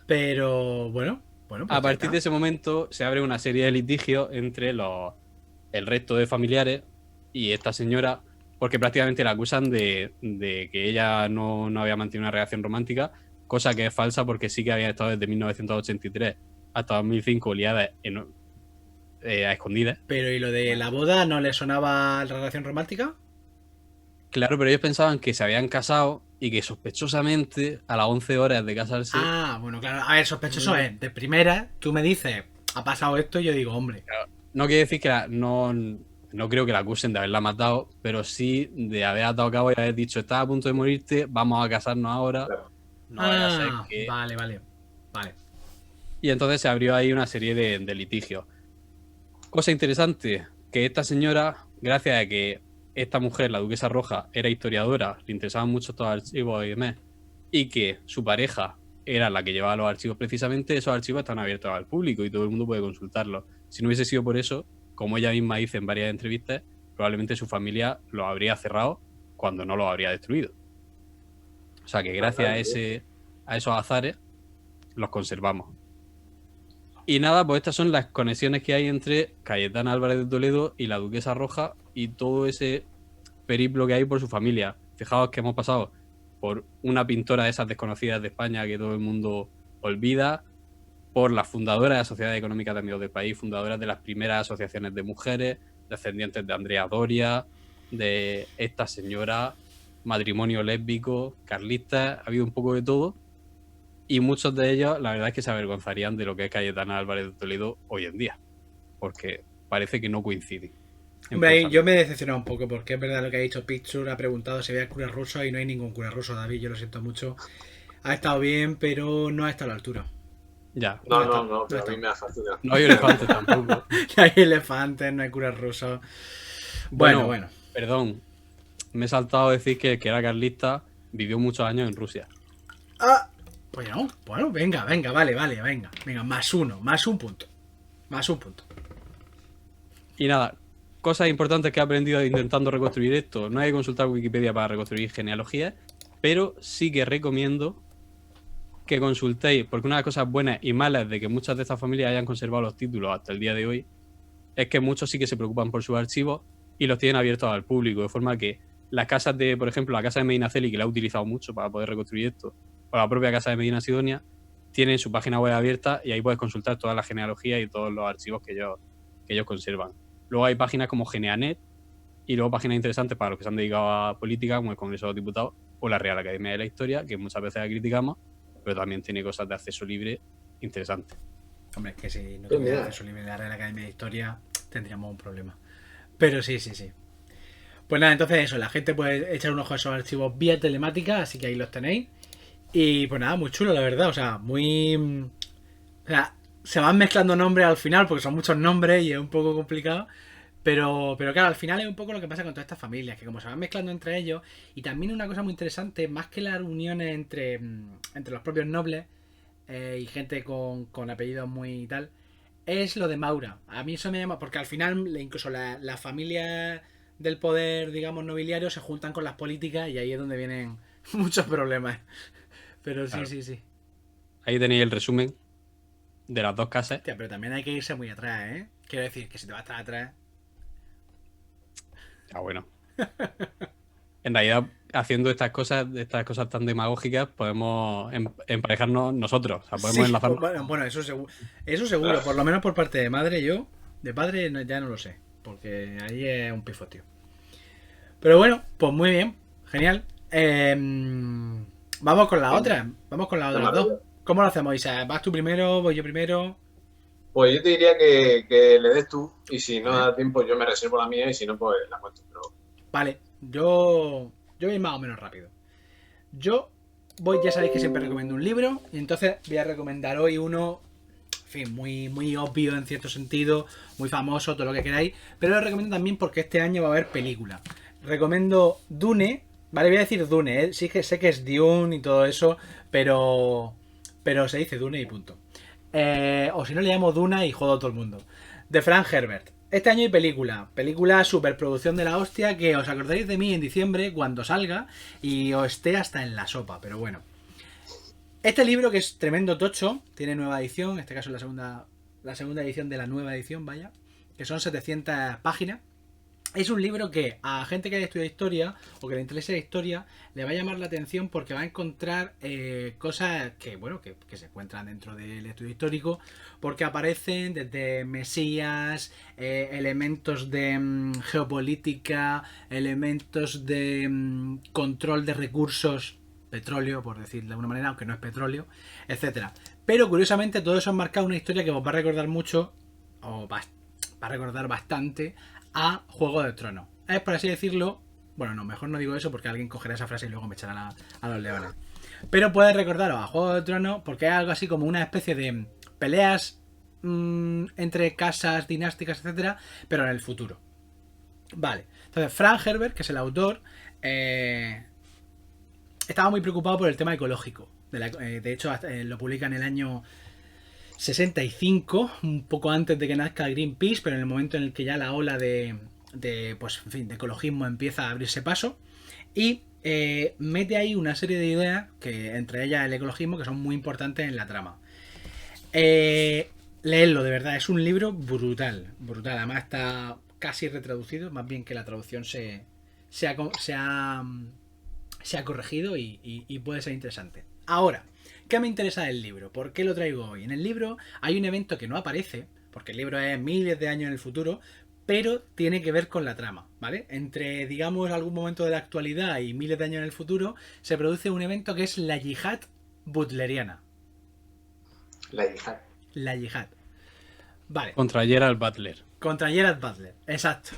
Pero bueno, pues A partir de ese momento se abre una serie de litigios entre el resto de familiares y esta señora, porque prácticamente la acusan de que ella no había mantenido una relación romántica, cosa que es falsa porque sí que había estado desde 1983 hasta 2005 liada a escondidas. Pero ¿y lo de la boda no le sonaba la relación romántica? Claro, pero ellos pensaban que se habían casado y que sospechosamente a las 11 horas de casarse... Ah, bueno, claro. A ver, sospechoso es. De primera, tú me dices, ha pasado esto y yo digo, hombre. No quiere decir que no creo que la acusen de haberla matado, pero sí de haber atado a cabo y haber dicho, estás a punto de morirte, vamos a casarnos ahora. Claro. No vaya a ser Ah, que... vale. Y entonces se abrió ahí una serie de litigios. Cosa interesante, que esta señora, gracias a que esta mujer, la duquesa roja, era historiadora, le interesaban mucho estos archivos y demás, y que su pareja era la que llevaba los archivos precisamente, esos archivos están abiertos al público y todo el mundo puede consultarlos. Si no hubiese sido por eso, como ella misma dice en varias entrevistas, probablemente su familia los habría cerrado cuando no los habría destruido. O sea que gracias a esos azares los conservamos. Y nada, pues estas son las conexiones que hay entre Cayetana Álvarez de Toledo y la duquesa roja y todo ese periplo que hay por su familia. Fijaos que hemos pasado por una pintora de esas desconocidas de España que todo el mundo olvida, por las fundadoras de Sociedades Económicas de Amigos del País, fundadoras de las primeras asociaciones de mujeres, descendientes de Andrea Doria, de esta señora, matrimonio lésbico, carlista, ha habido un poco de todo. Y muchos de ellos, la verdad es que se avergonzarían de lo que es Cayetana Álvarez de Toledo hoy en día, porque parece que no coincide. Hombre, yo me he decepcionado un poco porque es verdad lo que ha dicho Picture, ha preguntado si había cura ruso y no hay ningún cura ruso, David, yo lo siento mucho. Ha estado bien, pero no ha estado a la altura. Ya. No, pero a mí me ha fascinado. No hay elefantes tampoco. No hay elefantes, no hay curas rusos. Bueno. Perdón, me he saltado a decir que el que era carlista vivió muchos años en Rusia. Ah, pues no, bueno, venga, vale, venga, más un punto. Y nada, cosas importantes que he aprendido intentando reconstruir esto. No hay que consultar Wikipedia para reconstruir genealogías, pero sí que recomiendo que consultéis, porque una de las cosas buenas y malas de que muchas de estas familias hayan conservado los títulos hasta el día de hoy es que muchos sí que se preocupan por sus archivos y los tienen abiertos al público, de forma que las casas de, por ejemplo, la casa de Medina Celi, que la he utilizado mucho para poder reconstruir esto, o la propia casa de Medina Sidonia, tienen su página web abierta y ahí puedes consultar toda la genealogía y todos los archivos que ellos conservan. Luego hay páginas como Geneanet y luego páginas interesantes para los que se han dedicado a política, como el Congreso de los Diputados o la Real Academia de la Historia, que muchas veces la criticamos, pero también tiene cosas de acceso libre interesantes. Hombre, que si no tuviera acceso libre a la Real Academia de Historia, tendríamos un problema. Pero sí. Pues nada, entonces eso, la gente puede echar un ojo a esos archivos vía telemática, así que ahí los tenéis. Y pues nada, muy chulo, la verdad, o sea, muy... O sea, se van mezclando nombres al final, porque son muchos nombres y es un poco complicado. Pero claro, al final es un poco lo que pasa con todas estas familias, que como se van mezclando entre ellos, y también una cosa muy interesante, más que las uniones entre los propios nobles y gente con apellidos muy tal, es lo de Maura. A mí eso me llama, porque al final incluso la familia del poder, digamos, nobiliario se juntan con las políticas y ahí es donde vienen muchos problemas. Pero sí, Claro. sí, sí. Ahí tenéis el resumen de las dos casas. Hostia, pero también hay que irse muy atrás, ¿eh? Quiero decir que si te vas tan atrás... Ya bueno. En realidad, haciendo estas cosas tan demagógicas, podemos emparejarnos nosotros. O sea, podemos Sí, enlazarnos. bueno, eso seguro, por lo menos por parte de madre, yo. De padre ya no lo sé, porque ahí es un pifotio. Pero bueno, pues muy bien, genial. Vamos con la otra, vamos con las otras dos. ¿Cómo lo hacemos, Isa? ¿Vas tú primero? ¿Voy yo primero? Pues yo te diría que le des tú, y si no Vale. da tiempo yo me reservo la mía, y si no, pues la cuento. Pero Vale, yo voy más o menos rápido. Yo ya sabéis que siempre recomiendo un libro, y entonces voy a recomendar hoy uno, en fin, muy obvio en cierto sentido, muy famoso, todo lo que queráis, pero lo recomiendo también porque este año va a haber película. Recomiendo Dune, vale, voy a decir Dune, ¿eh? Sí que sé que es Dune y todo eso, pero se dice Dune y punto. O si no le llamo Duna y jodo a todo el mundo. De Frank Herbert. Este año hay película superproducción de la hostia, que os acordaréis de mí en diciembre cuando salga y os esté hasta en la sopa, pero bueno. Este libro, que es tremendo tocho, tiene nueva edición, en este caso la segunda edición de la nueva edición, vaya, que son 700 páginas. Es un libro que a gente que haya estudiado historia o que le interese la historia le va a llamar la atención porque va a encontrar cosas que, bueno, que se encuentran dentro del estudio histórico, porque aparecen desde mesías, elementos de geopolítica, elementos de control de recursos, petróleo, por decir de alguna manera, aunque no es petróleo, etcétera. Pero curiosamente todo eso ha marcado una historia que os va a recordar mucho, o va a recordar bastante, a Juego de Tronos. Es por así decirlo, bueno, no, mejor no digo eso porque alguien cogerá esa frase y luego me echará a los leones. Pero puede recordaros a Juego de Tronos porque es algo así como una especie de peleas entre casas dinásticas, etcétera, pero en el futuro. Vale, entonces Frank Herbert, que es el autor, estaba muy preocupado por el tema ecológico. De hecho, lo publica en el año 65, un poco antes de que nazca Greenpeace, pero en el momento en el que ya la ola pues, en fin, de ecologismo empieza a abrirse paso. Y mete ahí una serie de ideas, que entre ellas el ecologismo, que son muy importantes en la trama. Leedlo, de verdad, es un libro brutal, brutal. Además está casi retraducido, más bien que la traducción se ha corregido y puede ser interesante. Ahora, ¿qué me interesa del libro? ¿Por qué lo traigo hoy? En el libro hay un evento que no aparece, porque el libro es miles de años en el futuro, pero tiene que ver con la trama, ¿vale? Entre, digamos, algún momento de la actualidad y miles de años en el futuro, se produce un evento que es la yihad butleriana. la hija. La yihad. Vale. Contra Gerald Butler. Contra Gerard Butler, exacto.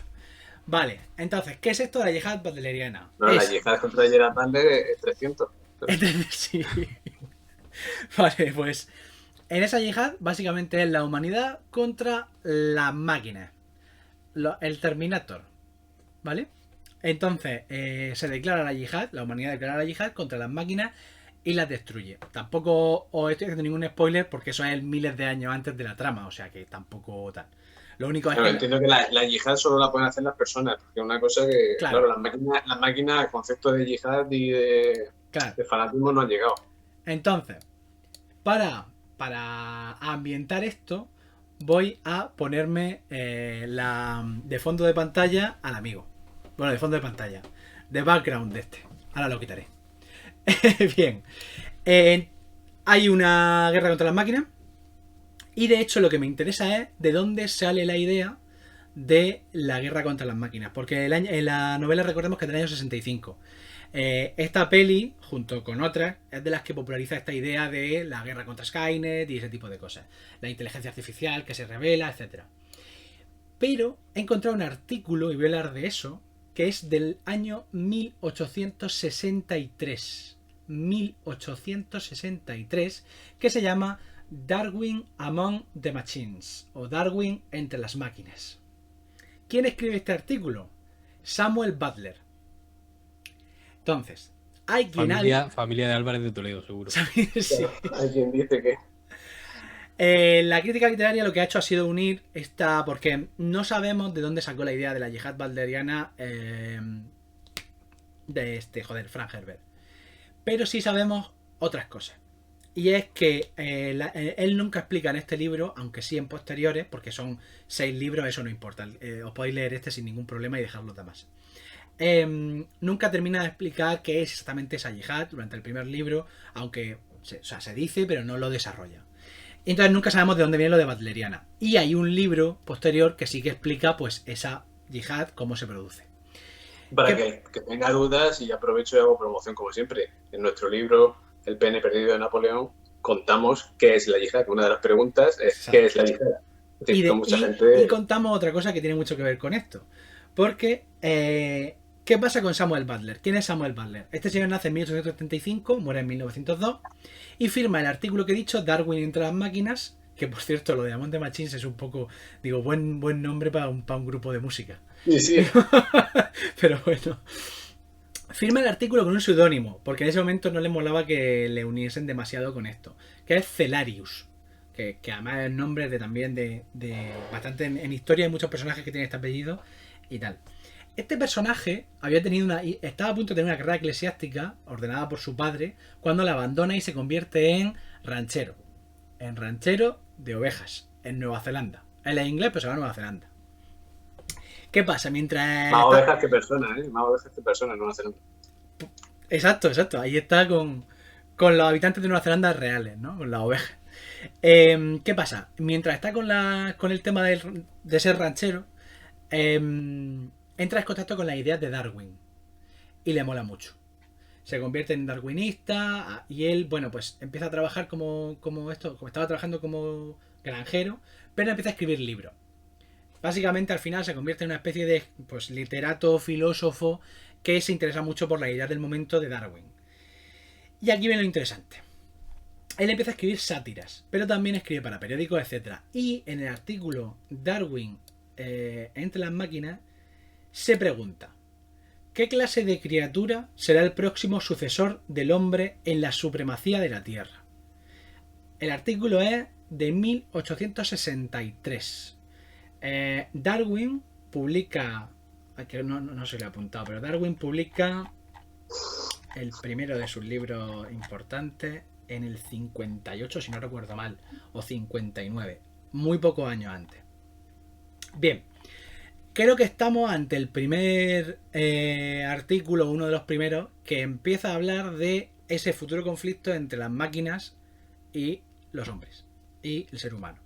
Vale, entonces, ¿qué es esto de la yihad butleriana? No, la yihad contra Gerard Butler es 300. Sí. Vale, pues en esa yihad básicamente es la humanidad contra las máquinas. El Terminator. ¿Vale? Entonces se declara la yihad, la humanidad declara la yihad contra las máquinas y las destruye. Tampoco os estoy haciendo ningún spoiler porque eso es miles de años antes de la trama, o sea que tampoco tal. Lo único es Pero que... entiendo que la yihad solo la pueden hacer las personas, porque es una cosa que, Claro. claro, las máquinas, el concepto de yihad y de fanatismo no han llegado. Entonces, para ambientar esto, voy a ponerme de fondo de pantalla al amigo. Bueno, de fondo de pantalla. De background de este. Ahora lo quitaré. Bien. Hay una guerra contra las máquinas. Y de hecho lo que me interesa es de dónde sale la idea de la guerra contra las máquinas. Porque en la novela recordemos que es del año 65. Esta peli, junto con otras, es de las que populariza esta idea de la guerra contra Skynet y ese tipo de cosas. La inteligencia artificial que se revela, etc. Pero he encontrado un artículo, y voy a hablar de eso, que es del año 1863. 1863, que se llama Darwin Among the Machines, o Darwin entre las máquinas. ¿Quién escribe este artículo? Samuel Butler. Entonces, hay quien... Familia de Álvarez de Toledo, seguro. Sí. Hay quien dice que... La crítica literaria lo que ha hecho ha sido unir esta, porque no sabemos de dónde sacó la idea de la yihad balderiana de Frank Herbert. Pero sí sabemos otras cosas. Y es que él nunca explica en este libro, aunque sí en posteriores, porque son 6 libros, eso no importa. Os podéis leer este sin ningún problema y dejar los demás. Nunca termina de explicar qué es exactamente esa yihad durante el primer libro, aunque se dice, pero no lo desarrolla. Entonces nunca sabemos de dónde viene lo de Butleriana. Y hay un libro posterior que sí que explica pues esa yihad, cómo se produce. Para que tenga dudas, y aprovecho y hago promoción como siempre. En nuestro libro, El pene perdido de Napoleón, contamos qué es la yihad. Una de las preguntas es Exacto. ¿qué es la yihad? Es decir, Y contamos otra cosa que tiene mucho que ver con esto. Porque, ¿qué pasa con Samuel Butler? ¿Quién es Samuel Butler? Este señor nace en 1875, muere en 1902 y firma el artículo que he dicho, Darwin entre las máquinas, que por cierto lo de Among the Machines es un poco, digo, buen nombre para un grupo de música. Sí. Pero bueno. Firma el artículo con un seudónimo, porque en ese momento no le molaba que le uniesen demasiado con esto, que es Celarius. Que además es nombre también de bastante en historia, hay muchos personajes que tienen este apellido y tal. Este personaje estaba a punto de tener una carrera eclesiástica ordenada por su padre cuando la abandona y se convierte en ranchero de ovejas en Nueva Zelanda. Él es inglés, pero se va a Nueva Zelanda. ¿Qué pasa? Mientras... Más ovejas que personas, Más ovejas que personas en Nueva Zelanda. Exacto. Ahí está con los habitantes de Nueva Zelanda reales, ¿no? Con las ovejas. ¿Qué pasa? Mientras está con el tema de ser ranchero, entra en contacto con las ideas de Darwin y le mola mucho. Se convierte en darwinista y él, bueno, pues empieza a trabajar como estaba trabajando como granjero, pero empieza a escribir libros. Básicamente al final se convierte en una especie de pues literato, filósofo que se interesa mucho por la idea del momento de Darwin. Y aquí viene lo interesante. Él empieza a escribir sátiras, pero también escribe para periódicos, etc. Y en el artículo Darwin entre las máquinas se pregunta: ¿qué clase de criatura será el próximo sucesor del hombre en la supremacía de la Tierra? El artículo es de 1863. Darwin publica, que no se le ha apuntado, pero Darwin publica el primero de sus libros importantes en el 58, si no recuerdo mal, o 59, muy pocos años antes. Bien, creo que estamos ante el primer artículo, uno de los primeros, que empieza a hablar de ese futuro conflicto entre las máquinas y los hombres, y el ser humano.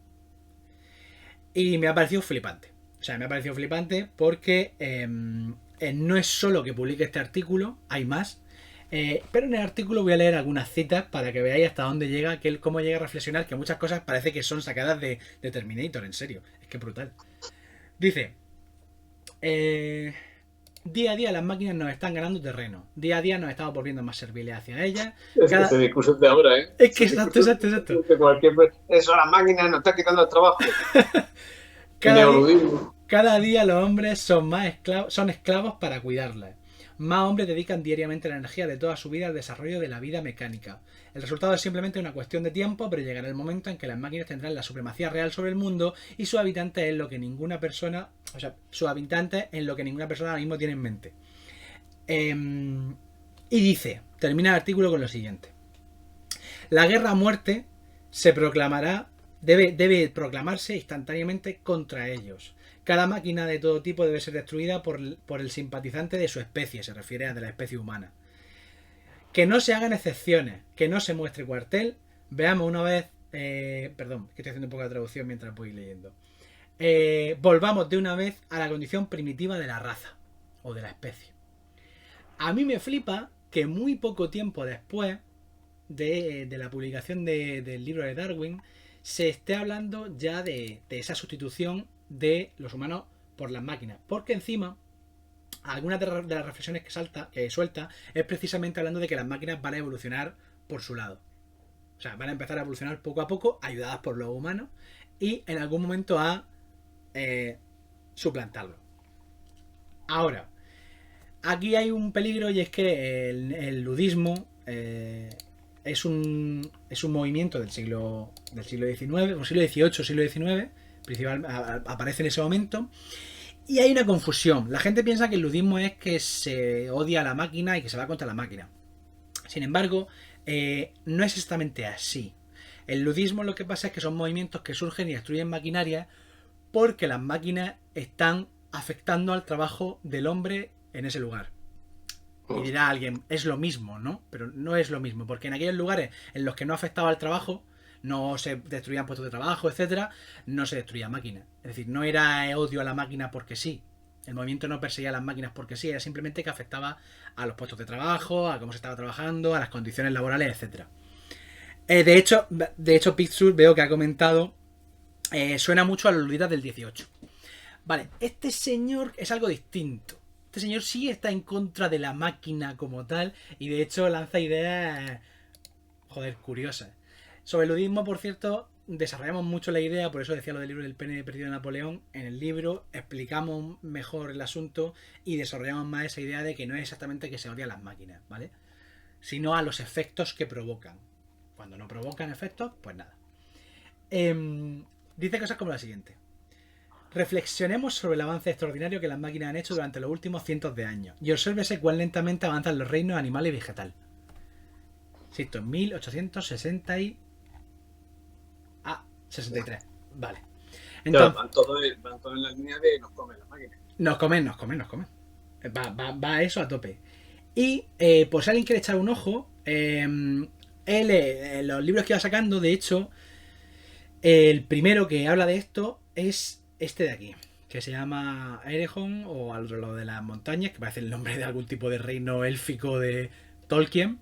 Y me ha parecido flipante. O sea, me ha parecido flipante porque no es solo que publique este artículo, hay más. Pero en el artículo voy a leer algunas citas para que veáis hasta dónde llega, cómo llega a reflexionar, que muchas cosas parece que son sacadas de Terminator, en serio. Es que brutal. Dice: día a día las máquinas nos están ganando terreno. Día a día nos estamos volviendo más serviles hacia ellas. Ese discurso es de ahora, Es que exacto. Eso, las máquinas nos están quitando el trabajo. Cada día los hombres son esclavos para cuidarlas. Más hombres dedican diariamente la energía de toda su vida al desarrollo de la vida mecánica. El resultado es simplemente una cuestión de tiempo, pero llegará el momento en que las máquinas tendrán la supremacía real sobre el mundo y sus habitantes en lo que ninguna persona ahora mismo tiene en mente. Y dice, termina el artículo con lo siguiente: la guerra a muerte debe proclamarse instantáneamente contra ellos. Cada máquina de todo tipo debe ser destruida por el simpatizante de su especie, se refiere a de la especie humana. Que no se hagan excepciones, que no se muestre cuartel. Veamos una vez... perdón, que estoy haciendo un poco de traducción mientras voy leyendo. Volvamos de una vez a la condición primitiva de la raza, o de la especie. A mí me flipa que muy poco tiempo después de la publicación del libro de Darwin se esté hablando ya de esa sustitución de los humanos por las máquinas, porque encima algunas de las reflexiones que suelta es precisamente hablando de que las máquinas van a evolucionar por su lado, o sea, van a empezar a evolucionar poco a poco, ayudadas por los humanos, y en algún momento a suplantarlo. Ahora, aquí hay un peligro, y es que el ludismo es un movimiento del siglo XIX, o siglo XVIII, siglo XIX, aparece en ese momento. Y hay una confusión. La gente piensa que el ludismo es que se odia a la máquina y que se va contra la máquina. Sin embargo, no es exactamente así. El ludismo lo que pasa es que son movimientos que surgen y destruyen maquinaria porque las máquinas están afectando al trabajo del hombre en ese lugar. Y dirá alguien, es lo mismo, ¿no? Pero no es lo mismo, porque en aquellos lugares en los que no afectaba al trabajo, no se destruían puestos de trabajo, etcétera, no se destruía máquinas. Es decir, no era odio a la máquina porque sí. El movimiento no perseguía a las máquinas porque sí, era simplemente que afectaba a los puestos de trabajo, a cómo se estaba trabajando, a las condiciones laborales, etcétera. De hecho, Pixur veo que ha comentado, suena mucho a los luditas del 18. Vale, este señor es algo distinto. Este señor sí está en contra de la máquina como tal y de hecho lanza ideas, curiosas. Sobre el ludismo, por cierto, desarrollamos mucho la idea, por eso decía lo del libro del pene perdido de Napoleón. En el libro explicamos mejor el asunto y desarrollamos más esa idea de que no es exactamente que se odian las máquinas, ¿vale? Sino a los efectos que provocan. Cuando no provocan efectos, pues nada. Dice cosas como la siguiente. Reflexionemos sobre el avance extraordinario que las máquinas han hecho durante los últimos cientos de años y obsérvese cuán lentamente avanzan los reinos animal y vegetal. Insisto, en 1860 y... 63. Vale. Entonces, van todos en la línea de nos comen las máquinas. Nos comen. Va eso a tope. Y pues si alguien quiere echar un ojo, los libros que va sacando, de hecho, el primero que habla de esto es este de aquí, que se llama Erehon, o lo de las montañas, que parece el nombre de algún tipo de reino élfico de Tolkien,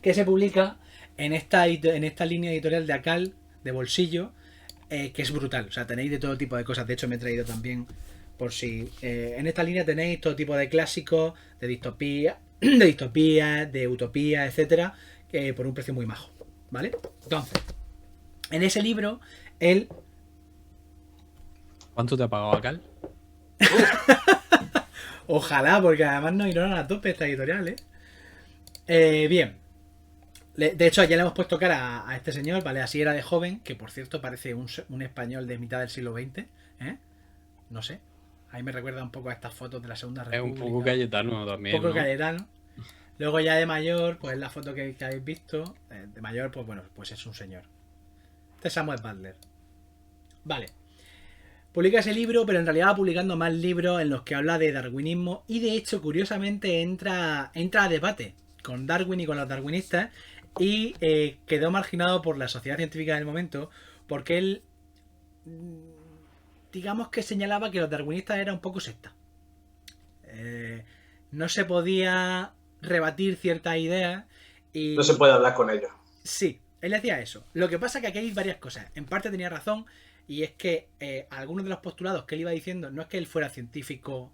que se publica en esta línea editorial de Akal, de bolsillo, que es brutal. O sea, tenéis de todo tipo de cosas. De hecho, me he traído también, por si... en esta línea tenéis todo tipo de clásicos, de distopía, de utopía, etcétera, por un precio muy majo, ¿vale? Entonces, en ese libro, él... ¿Cuánto te ha pagado Akal? Ojalá, porque además nos irán a tope esta editorial, bien. De hecho, ya le hemos puesto cara a este señor, ¿vale? Así era de joven, que por cierto parece un español de mitad del siglo XX, No sé. Ahí me recuerda un poco a estas fotos de la Segunda República. Es un poco Cayetano también, Un poco ¿no? Cayetano. Luego ya de mayor, pues la foto que habéis visto, de mayor, pues bueno, pues es un señor. Este es Samuel Butler. Vale. Publica ese libro, pero en realidad va publicando más libros en los que habla de darwinismo y de hecho, curiosamente, entra a debate con Darwin y con los darwinistas y quedó marginado por la sociedad científica del momento porque él, digamos que señalaba que los darwinistas eran un poco secta. No se podía rebatir ciertas ideas y... No se puede hablar con ellos. Sí, él decía eso. Lo que pasa es que aquí hay varias cosas. En parte tenía razón. Y es que algunos de los postulados que él iba diciendo, no es que él fuera científico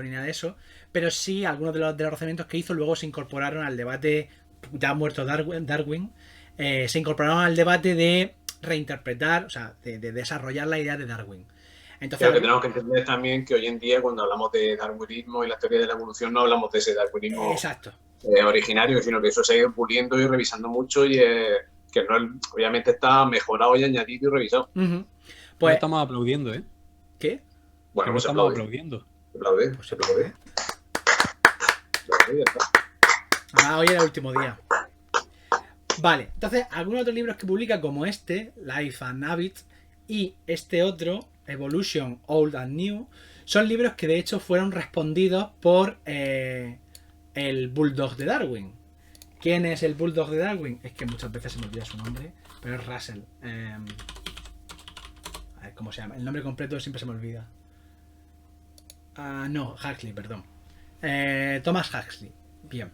ni nada de eso, pero sí algunos de los razonamientos que hizo luego se incorporaron al debate, ya muerto Darwin, se incorporaron al debate de reinterpretar, o sea, de desarrollar la idea de Darwin. Entonces, pero que tenemos que entender también que hoy en día, cuando hablamos de darwinismo y la teoría de la evolución, no hablamos de ese darwinismo originario, sino que eso se ha ido puliendo y revisando mucho y que no, obviamente está mejorado y añadido y revisado. Pues estamos aplaudiendo, ¿eh? ¿Qué? Bueno, pues estamos aplaudiendo. Se aplaude. Hoy era el último día. Vale, entonces algunos otros libros que publica, como este, Life and Habits, y este otro, Evolution, Old and New, son libros que de hecho fueron respondidos por el Bulldog de Darwin. ¿Quién es el Bulldog de Darwin? Es que muchas veces se me olvida su nombre, pero es Russell. A ver cómo se llama. El nombre completo siempre se me olvida. No, Huxley, perdón. Thomas Huxley. Bien.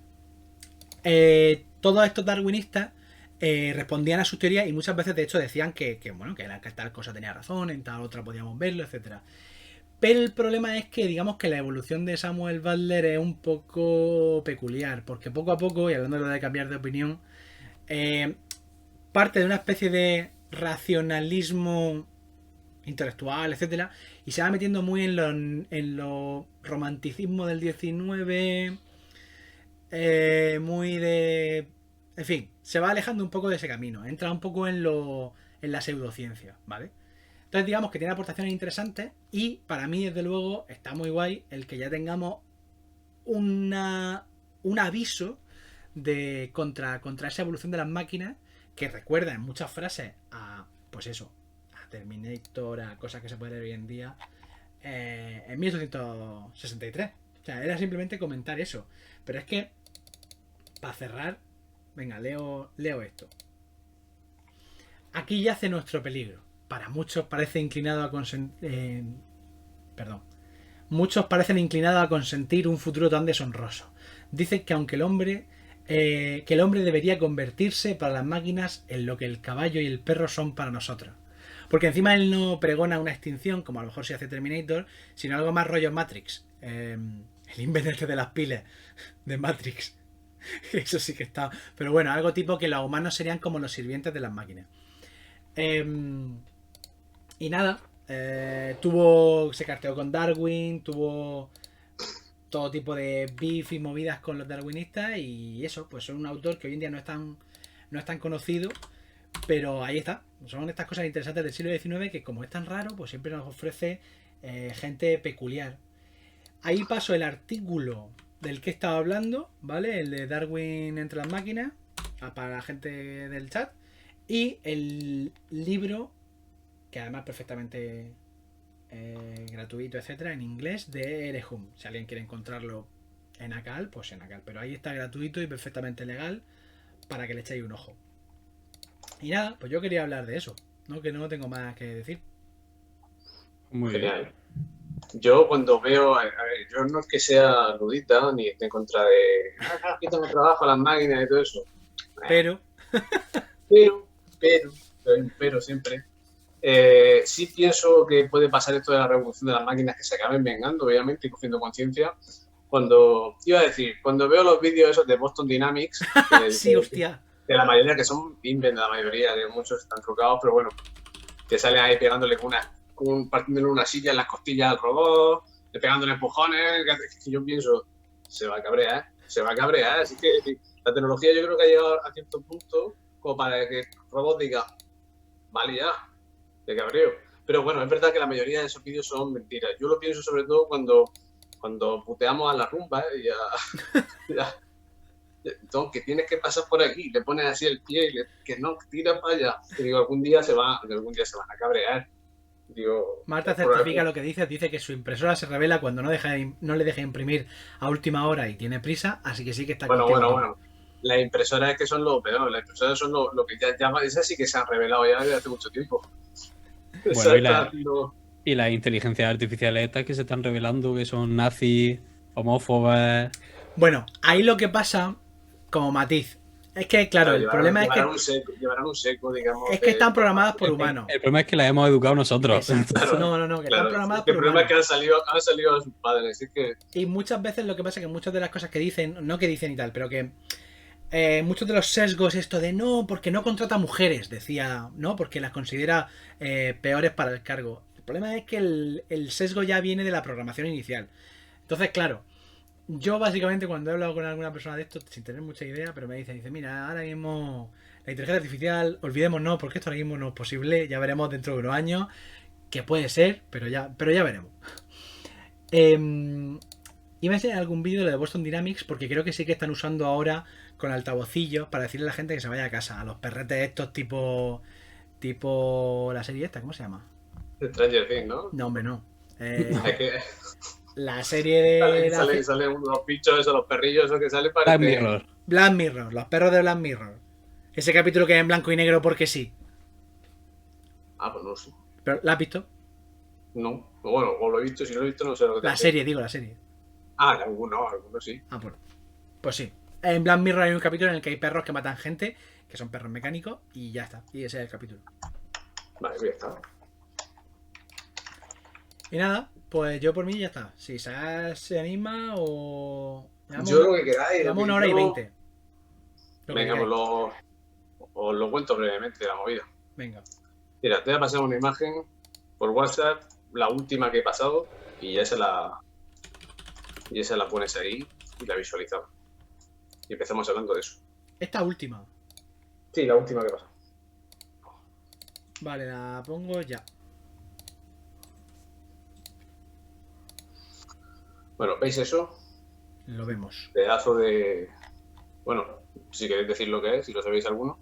Todos estos darwinistas respondían a sus teorías y muchas veces de hecho decían que tal cosa tenía razón, en tal otra podíamos verlo, etcétera. Pero el problema es que digamos que la evolución de Samuel Butler es un poco peculiar, porque poco a poco, y hablando de cambiar de opinión, parte de una especie de racionalismo intelectual, etcétera, y se va metiendo muy en lo romanticismo del 19, muy de En fin, se va alejando un poco de ese camino. Entra un poco en la pseudociencia, ¿vale? Entonces digamos que tiene aportaciones interesantes y para mí, desde luego, está muy guay el que ya tengamos un aviso de contra esa evolución de las máquinas que recuerda en muchas frases a, pues eso, a Terminator, a cosas que se pueden leer hoy en día, en 1863. O sea, era simplemente comentar eso. Pero es que, para cerrar, venga, leo esto. Aquí yace nuestro peligro. Para muchos parece inclinado a Muchos parecen inclinados a consentir un futuro tan deshonroso. Dicen que aunque el hombre debería convertirse para las máquinas en lo que el caballo y el perro son para nosotros. Porque encima él no pregona una extinción, como a lo mejor se hace Terminator, sino algo más rollo Matrix. El inventor de las pilas de Matrix. Eso sí que está. Pero bueno, algo tipo que los humanos serían como los sirvientes de las máquinas. Y nada, se carteó con Darwin, tuvo todo tipo de beef y movidas con los darwinistas y eso, pues son un autor que hoy en día no es tan conocido, pero ahí está. Son estas cosas interesantes del siglo XIX que como es tan raro, pues siempre nos ofrece gente peculiar. Ahí paso el artículo del que estaba hablando, ¿vale? El de Darwin entre las máquinas, para la gente del chat, y el libro que además perfectamente gratuito, etcétera, en inglés, de Erehum. Si alguien quiere encontrarlo en Akal, pues en Akal. Pero ahí está gratuito y perfectamente legal para que le echéis un ojo. Y nada, pues yo quería hablar de eso, ¿no? Que no tengo más que decir. Muy Genial. bien. Yo cuando veo, a ver, yo no es que sea nudista ni esté en contra de aquí tengo trabajo, las máquinas y todo eso. Pero Pero siempre. Sí pienso que puede pasar esto de la revolución de las máquinas, que se acaben vengando, obviamente, y cogiendo conciencia. Cuando veo los vídeos esos de Boston Dynamics, sí, hostia. de la mayoría, que son invent, la mayoría, que muchos están trucados, pero bueno, que salen ahí pegándole partiéndole una silla en las costillas al robot, pegándole empujones, que yo pienso, se va a cabrear, así que la tecnología yo creo que ha llegado a cierto punto como para que el robot diga, vale ya, de cabreo. Pero bueno, es verdad que la mayoría de esos vídeos son mentiras. Yo lo pienso sobre todo cuando puteamos a la rumba entonces, que tienes que pasar por aquí, le pones así el pie y que no, tira para allá. Y digo, algún día se van a cabrear. Digo, Marta certifica lo que dice que su impresora se revela cuando no le deja imprimir a última hora y tiene prisa, así que sí que está contigo. Bueno. Las impresoras es que son lo peor, las impresoras son lo que ya esas sí que se han revelado ya desde hace mucho tiempo. Bueno, y las inteligencias artificiales estas que se están revelando que son nazis, homófobas. Bueno, ahí lo que pasa, como matiz, es que, claro, el problema es que llevarán un seco, digamos. Es que están programadas por humanos. El problema es que las hemos educado nosotros. Claro, no, que están programadas por humanos. El problema es que han salido a sus padres. Es que... Y muchas veces lo que pasa es que muchas de las cosas que dicen, no que dicen y tal, pero que muchos de los sesgos, esto de no, porque no contrata mujeres, decía, no, porque las considera peores para el cargo. El problema es que el sesgo ya viene de la programación inicial. Entonces, claro, yo básicamente cuando he hablado con alguna persona de esto, sin tener mucha idea, pero me dice, mira, ahora mismo la inteligencia artificial, olvidémonos, porque esto ahora mismo no es posible, ya veremos dentro de unos años, que puede ser, pero ya veremos. Iba a enseñar algún vídeo de Boston Dynamics, porque creo que sí que están usando ahora con altavocillos para decirle a la gente que se vaya a casa, a los perretes estos tipo la serie esta, ¿cómo se llama? Stranger Things, ¿no? No, hombre, no. Que... La serie de... Salen unos bichos, esos, los perrillos, esos que salen para... Black Mirror, los perros de Black Mirror. Ese capítulo que es en blanco y negro porque sí. Ah, pues no sé. ¿Pero la has visto? No, bueno, o lo he visto, si no lo he visto no sé lo que te La serie, digo, la serie. Ah, algunos sí. Ah, pues sí. En Black Mirror hay un capítulo en el que hay perros que matan gente, que son perros mecánicos, y ya está. Y ese es el capítulo. Vale, pues ya está. Y nada, pues yo por mí ya está. Si se anima o... Yo lo que queráis. Damos 1 hora y 20. Venga, pues os lo cuento brevemente la movida. Venga. Mira, te voy a pasar una imagen por WhatsApp, la última que he pasado, y esa la pones ahí y la visualizamos. Y empezamos hablando de eso. Esta última. Sí, la última que pasa. Vale, la pongo ya. Bueno, ¿veis eso? Lo vemos. Pedazo de... Bueno, si queréis decir lo que es, si lo sabéis alguno.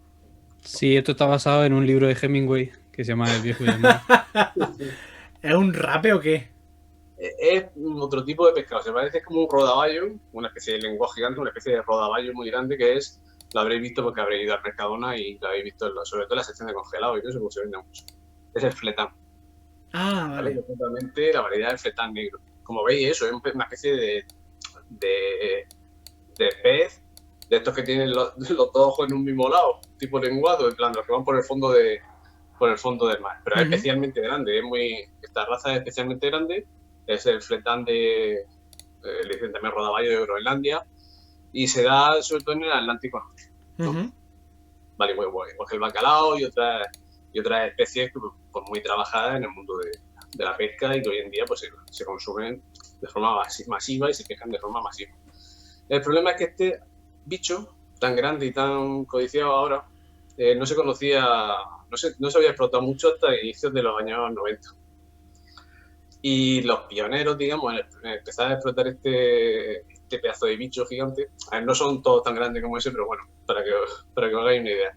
Sí, esto está basado en un libro de Hemingway que se llama El viejo y el mar. ¿Es un rape o qué? Es otro tipo de pescado, se parece como un rodaballo, una especie de lengua gigante, una especie de rodaballo muy grande que es, lo habréis visto porque habréis ido al Mercadona y lo habéis visto sobre todo en la sección de congelado y todo eso, porque se vende mucho. Es el fletán, Ah, ¿vale? vale. Totalmente la variedad del fletán negro. Como veis, eso es una especie de, de pez, de estos que tienen los dos ojos en un mismo lado, tipo lenguado, en plan, los que van por el fondo del mar. Pero es especialmente grande, esta raza es especialmente grande. Es el fletán le dicen también rodaballo de Groenlandia, y se da sobre todo en el Atlántico Norte, ¿no? Vale, muy bueno, igual que el bacalao y otras especies que, pues, muy trabajadas en el mundo de la pesca y que hoy en día pues se consumen de forma masiva y se pescan de forma masiva. El problema es que este bicho tan grande y tan codiciado ahora no se conocía, no se había explotado mucho hasta inicios de los años 90. Y los pioneros, digamos, en empezar a explotar este pedazo de bicho gigante, a ver, no son todos tan grandes como ese, pero bueno, para que os hagáis una idea.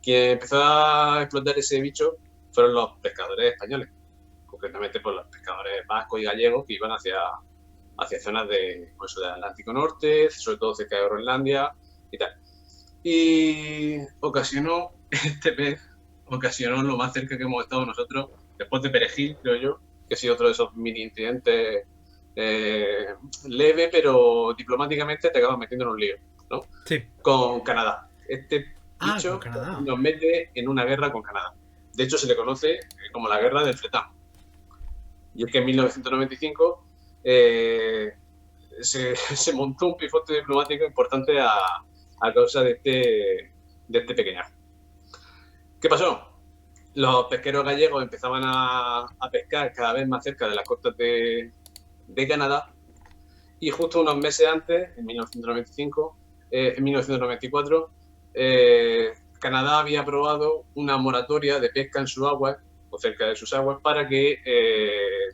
Quien empezó a explotar ese bicho fueron los pescadores españoles, concretamente pues, los pescadores vascos y gallegos que iban hacia zonas del Atlántico Norte, sobre todo cerca de Groenlandia y tal. Y este pez ocasionó lo más cerca que hemos estado nosotros, después de Perejil, creo yo, que ha sido otro de esos mini incidentes leve, pero diplomáticamente te acabas metiendo en un lío, ¿no? Sí. Con Canadá. Este bicho con Canadá. nos mete en una guerra con Canadá. De hecho, se le conoce como la guerra del fletán. Y es que en 1995 se montó un pivote diplomático importante a causa de este pequeñazo. ¿Qué pasó? Los pesqueros gallegos empezaban a pescar cada vez más cerca de las costas de Canadá, y justo unos meses antes, en 1994, Canadá había aprobado una moratoria de pesca en sus aguas, o cerca de sus aguas, para que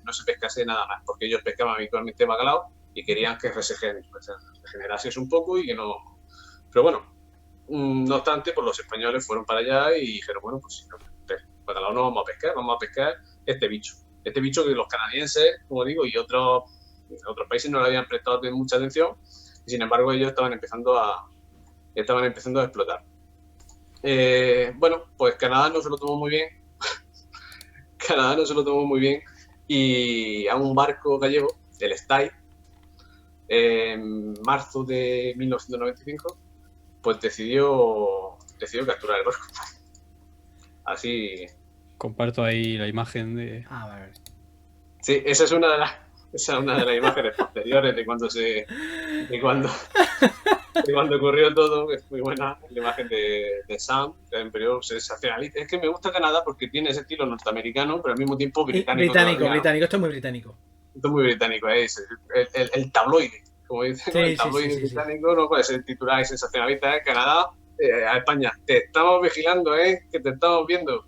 no se pescase nada más, porque ellos pescaban habitualmente bacalao y querían que regenerase un poco y que no... Pero bueno, no obstante, pues los españoles fueron para allá y dijeron, bueno, pues si no, bacalao no vamos a pescar este bicho. Este bicho que los canadienses, como digo, y otros países no le habían prestado mucha atención, y sin embargo ellos estaban empezando a explotar. Bueno, pues Canadá no se lo tomó muy bien. Y a un barco gallego, el Stay, en marzo de 1995, pues decidió capturar el barco. Así. Comparto ahí la imagen de... vale. Sí, esa es una de las imágenes posteriores de cuando ocurrió todo, que es muy buena, la imagen de Sam, que es un periodo sensacionalista. Es que me gusta Canadá porque tiene ese estilo norteamericano, pero al mismo tiempo británico. Británico, esto es muy británico. Esto es muy británico, es el tabloide, como dicen, el tabloide británico, no puede ser titular sensacionalista, Canadá, a España, te estamos vigilando, que te estamos viendo.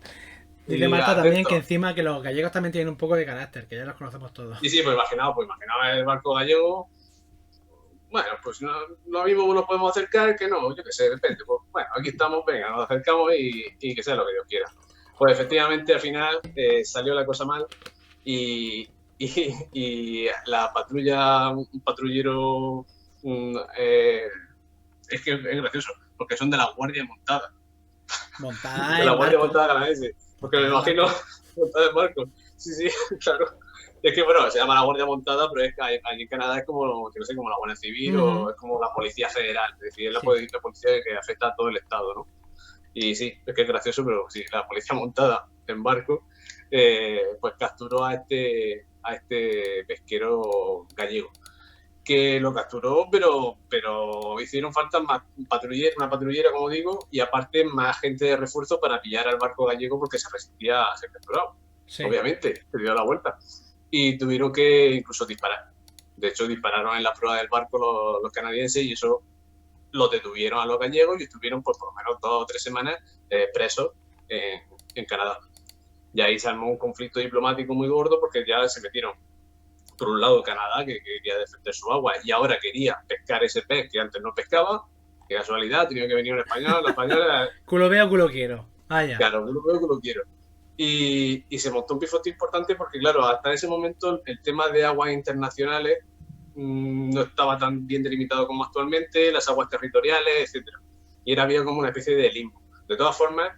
Dice Marta también que encima que los gallegos también tienen un poco de carácter, que ya los conocemos todos. Sí, pues imaginaos el barco gallego. Bueno, pues lo mismo nos podemos acercar que no, yo qué sé, depende. Pues bueno, aquí estamos, venga, nos acercamos y que sea lo que Dios quiera. Pues efectivamente al final salió la cosa mal y la patrulla, un patrullero, es que es gracioso, porque son de la Guardia Montada. De la Guardia Montada canadiense. Porque me imagino montada en barco. Sí, claro. Es que, bueno, se llama la Guardia Montada, pero es que aquí en Canadá es como, no sé, como la Guardia Civil o es como la Policía Federal. Es decir, es la policía que afecta a todo el Estado, ¿no? Y sí, es que es gracioso, pero sí, la Policía Montada en barco, pues capturó a este pesquero gallego. Que lo capturó, pero hicieron falta una patrullera, como digo, y aparte más gente de refuerzo para pillar al barco gallego porque se resistía a ser capturado. Sí. Obviamente, se dio la vuelta. Y tuvieron que incluso disparar. De hecho, dispararon en la proa del barco los canadienses y eso los detuvieron a los gallegos y estuvieron por lo menos 2 o 3 semanas presos en Canadá. Y ahí se armó un conflicto diplomático muy gordo porque ya se metieron, por un lado, Canadá, que quería defender su agua y ahora quería pescar ese pez que antes no pescaba. Qué casualidad, tenía que venir un español, los españoles... Culo veo, culo quiero. Vaya. Claro, yo creo que lo quiero. Y se montó un pifote importante porque, claro, hasta ese momento el tema de aguas internacionales no estaba tan bien delimitado como actualmente, las aguas territoriales, etc. Y había como una especie de limbo. De todas formas,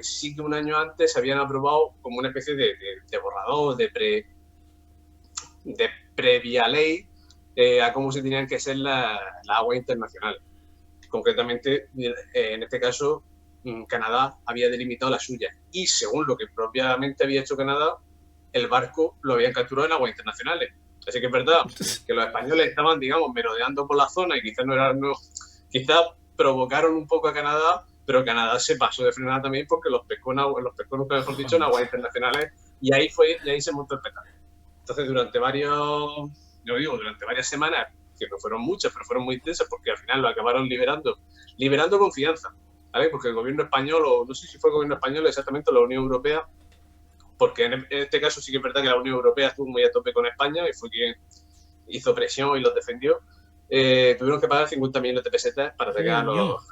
sí que un año antes se habían aprobado como una especie de borrador, de previa ley a cómo se tenían que ser las aguas internacionales. Concretamente, en este caso, Canadá había delimitado la suya y según lo que propiamente había hecho Canadá, el barco lo habían capturado en aguas internacionales. Así que es verdad que los españoles estaban, digamos, merodeando por la zona y quizás provocaron un poco a Canadá, pero Canadá se pasó de frenada también porque los pescó, nunca mejor dicho, en aguas internacionales y ahí se montó el petardo. Entonces, durante varias semanas, que no fueron muchas, pero fueron muy intensas porque al final lo acabaron liberando confianza, ¿vale? Porque el gobierno español, o no sé si fue el gobierno español exactamente, la Unión Europea, porque en este caso sí que es verdad que la Unión Europea estuvo muy a tope con España y fue quien hizo presión y los defendió, tuvieron que pagar 50 millones de pesetas para sacar a los...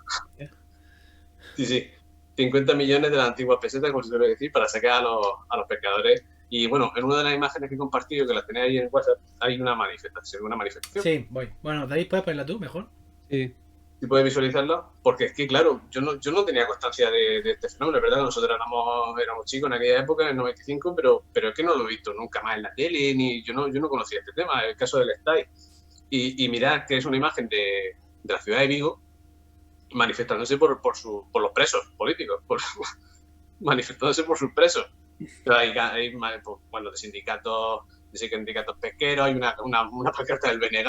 Sí, 50 millones de las antiguas pesetas, como se suele decir, para sacar a los pescadores. Y bueno, en una de las imágenes que he compartido, que las tenéis ahí en WhatsApp, hay una manifestación. Sí, voy. Bueno, David, ¿puedes ponerla tú mejor? Sí. Si puedes visualizarla, porque es que, claro, yo no tenía constancia de este fenómeno. Es verdad que nosotros éramos chicos en aquella época, en el 95, pero es que no lo he visto nunca más en la tele, ni yo no conocía este tema, el caso del STAI. Y mirad que es una imagen de la ciudad de Vigo manifestándose por los presos políticos, manifestándose por sus presos. Pero hay de sindicatos pesqueros, hay una pancarta del BNG,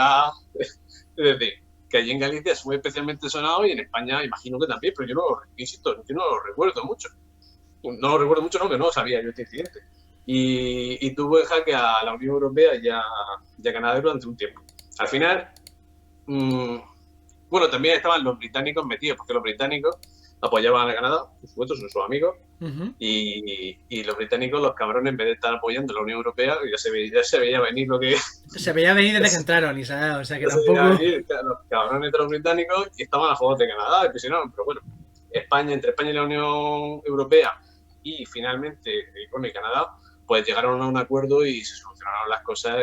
es decir, que allí en Galicia es muy especialmente sonado y en España imagino que también, pero yo no lo recuerdo mucho. No lo recuerdo mucho, no, que no sabía yo este incidente. Y tuvo en jaque a la Unión Europea y a Canadá durante un tiempo. Al final, bueno, también estaban los británicos metidos, porque los británicos apoyaban a Canadá, por supuesto, son sus amigos, y los británicos, los cabrones, en vez de estar apoyando a la Unión Europea, ya se veía venir lo que... Se veía venir desde que entraron, Isabel, o sea que tampoco... Los cabrones de los británicos y estaban a favor de Canadá, y presionaron, pero bueno, entre España y la Unión Europea y finalmente con Canadá, pues llegaron a un acuerdo y se solucionaron las cosas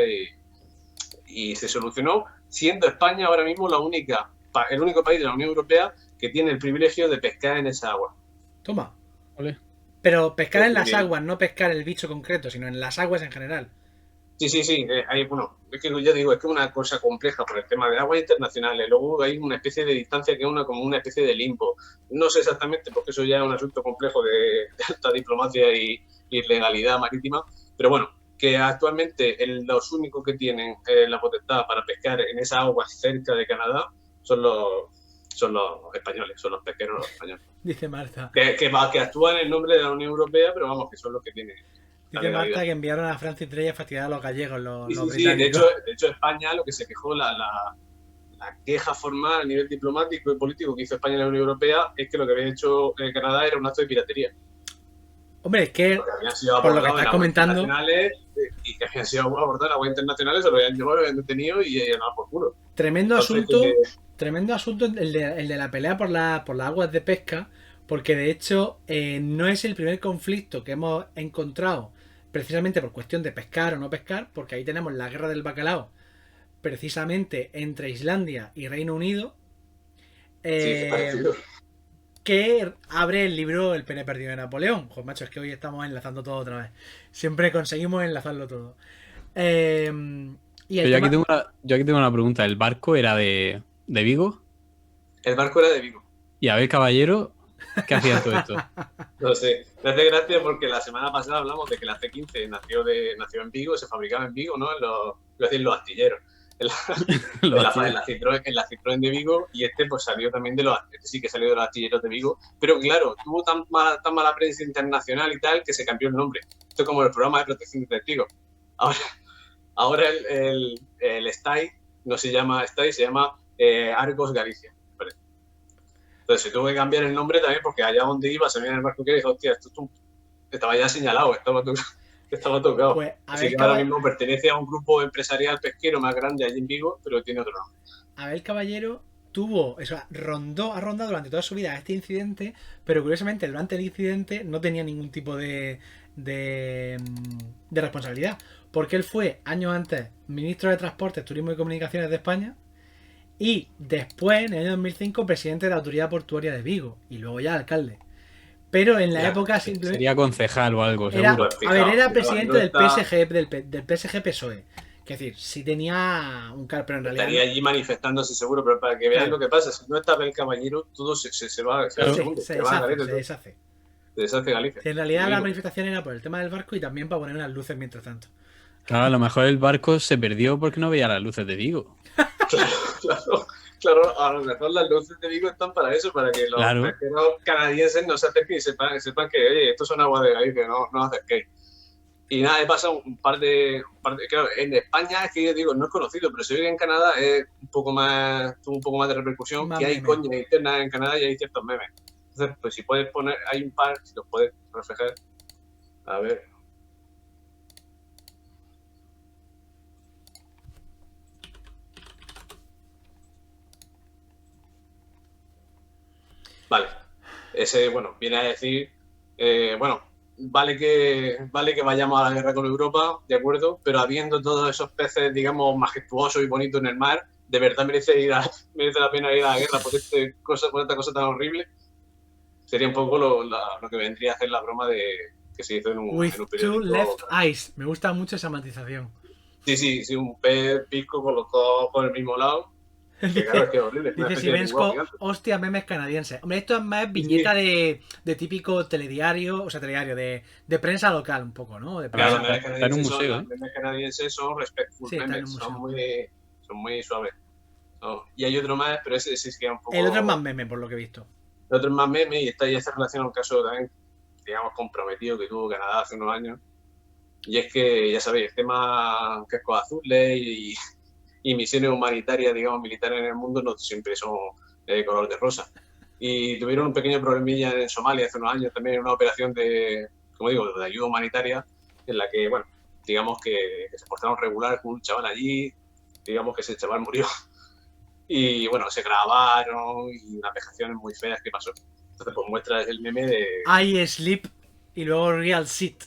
y se solucionó, siendo España ahora mismo el único país de la Unión Europea que tiene el privilegio de pescar en esa agua. Toma. Ole. Pero pescar en las aguas, no pescar el bicho concreto, sino en las aguas en general. Sí. Bueno, es que ya digo, es que es una cosa compleja por el tema de aguas internacionales. Luego hay una especie de distancia que es como una especie de limbo. No sé exactamente, porque eso ya es un asunto complejo de alta diplomacia y legalidad marítima. Pero bueno, que actualmente los únicos que tienen la potestad para pescar en esas aguas cerca de Canadá son los españoles, son los pesqueros españoles. Dice Marta. Que actúan en nombre de la Unión Europea, pero vamos, que son los que tienen. Dice Marta que enviaron a Francia y Trella a fastidiar a los gallegos, los británicos. Sí, de hecho España, lo que se quejó, la queja formal a nivel diplomático y político que hizo España en la Unión Europea es que lo que había hecho Canadá era un acto de piratería. Hombre, es que por lo que estás comentando... Y que habían sido abordados en aguas internacionales, se lo habían llevado, lo habían detenido y nada por culo. Tremendo asunto el de la pelea por las aguas de pesca, porque de hecho no es el primer conflicto que hemos encontrado precisamente por cuestión de pescar o no pescar, porque ahí tenemos la guerra del bacalao, precisamente entre Islandia y Reino Unido, que abre el libro El pene perdido de Napoleón. Joder, macho, es que hoy estamos enlazando todo otra vez. Siempre conseguimos enlazarlo todo. Yo aquí tengo una pregunta. ¿El barco era de Vigo? El barco era de Vigo. Y a ver, caballero, ¿qué hacía todo esto? No sé, me hace gracia porque la semana pasada hablamos de que la C-15 nació en Vigo, se fabricaba en Vigo, ¿no? En los astilleros. En la Citroën de Vigo, y pues salió también sí que salió de los astilleros de Vigo, pero claro, tuvo tan mala prensa internacional y tal que se cambió el nombre. Esto es como el programa de protección de testigos. Ahora el STAI no se llama STAI, se llama Argos Galicia. ¿Vale? Entonces se tuvo que cambiar el nombre también porque allá donde iba se veía en el barco que dijo, hostia, esto estaba ya señalado, estaba tocado. Pues, Así que ahora mismo pertenece a un grupo empresarial pesquero más grande allí en Vigo, pero tiene otro nombre. Abel Caballero ha rondado durante toda su vida este incidente, pero curiosamente durante el incidente no tenía ningún tipo de responsabilidad, porque él fue años antes ministro de Transportes, Turismo y Comunicaciones de España y después, en el año 2005, presidente de la Autoridad Portuaria de Vigo y luego ya alcalde. Pero en la época simplemente Sería concejal o algo, era, seguro. era presidente del PSG, del PSG PSOE. Es decir, sí tenía un cargo, pero en realidad estaría allí manifestándose seguro, pero para que veáis lo que pasa, si no está Abel Caballero, todo se va, se deshace. Se deshace Galicia. En realidad la manifestación era por el tema del barco y también para poner unas luces mientras tanto. Claro, a lo mejor el barco se perdió porque no veía las luces de Vigo. Claro, a lo mejor las luces de Vigo están para eso, para que los pesqueros canadienses no se acerquen y sepan que, oye, estos son aguas de Galicia, no os acerquéis. Y nada, he pasado un par de. Claro, en España es que yo digo, no es conocido, pero se ve que en Canadá es tuvo un poco más de repercusión, que hay coña interna en Canadá y hay ciertos memes. Entonces, pues si puedes poner, hay un par, si los puedes reflejar. A ver. Vale. Ese, bueno, viene a decir, vale que vayamos a la guerra con Europa, de acuerdo, pero habiendo todos esos peces, digamos, majestuosos y bonitos en el mar, ¿de verdad merece la pena ir a la guerra por esta cosa tan horrible? Sería un poco lo que vendría a hacer la broma que se hizo en un periódico. Two left eyes. Me gusta mucho esa matización. Sí, un pez pisco con los dos por el mismo lado. Que claro, es que es horrible. Dice Sibensco, hostia, memes canadienses. Hombre, esto es más viñeta de típico telediario, o sea, telediario de prensa local un poco, ¿no? De prensa. Claro, está en un museo, los memes canadienses son respectful memes, son muy suaves. No. Y hay otro más, pero ese sí que es un poco... El otro es más meme, por lo que he visto. El otro es más meme y está ya relacionado a un caso también, digamos, comprometido que tuvo Canadá hace unos años. Y es que, ya sabéis, el tema cascos azules y misiones humanitarias, digamos, militares en el mundo no siempre son color de rosa. Y tuvieron un pequeño problemilla en Somalia hace unos años también, una operación de ayuda humanitaria, en la que, bueno, digamos que se portaron regular con un chaval allí, digamos que ese chaval murió. Y, bueno, se grabaron y unas vejaciones muy feas que pasó. Entonces, pues muestra el meme de... I sleep y luego real sit.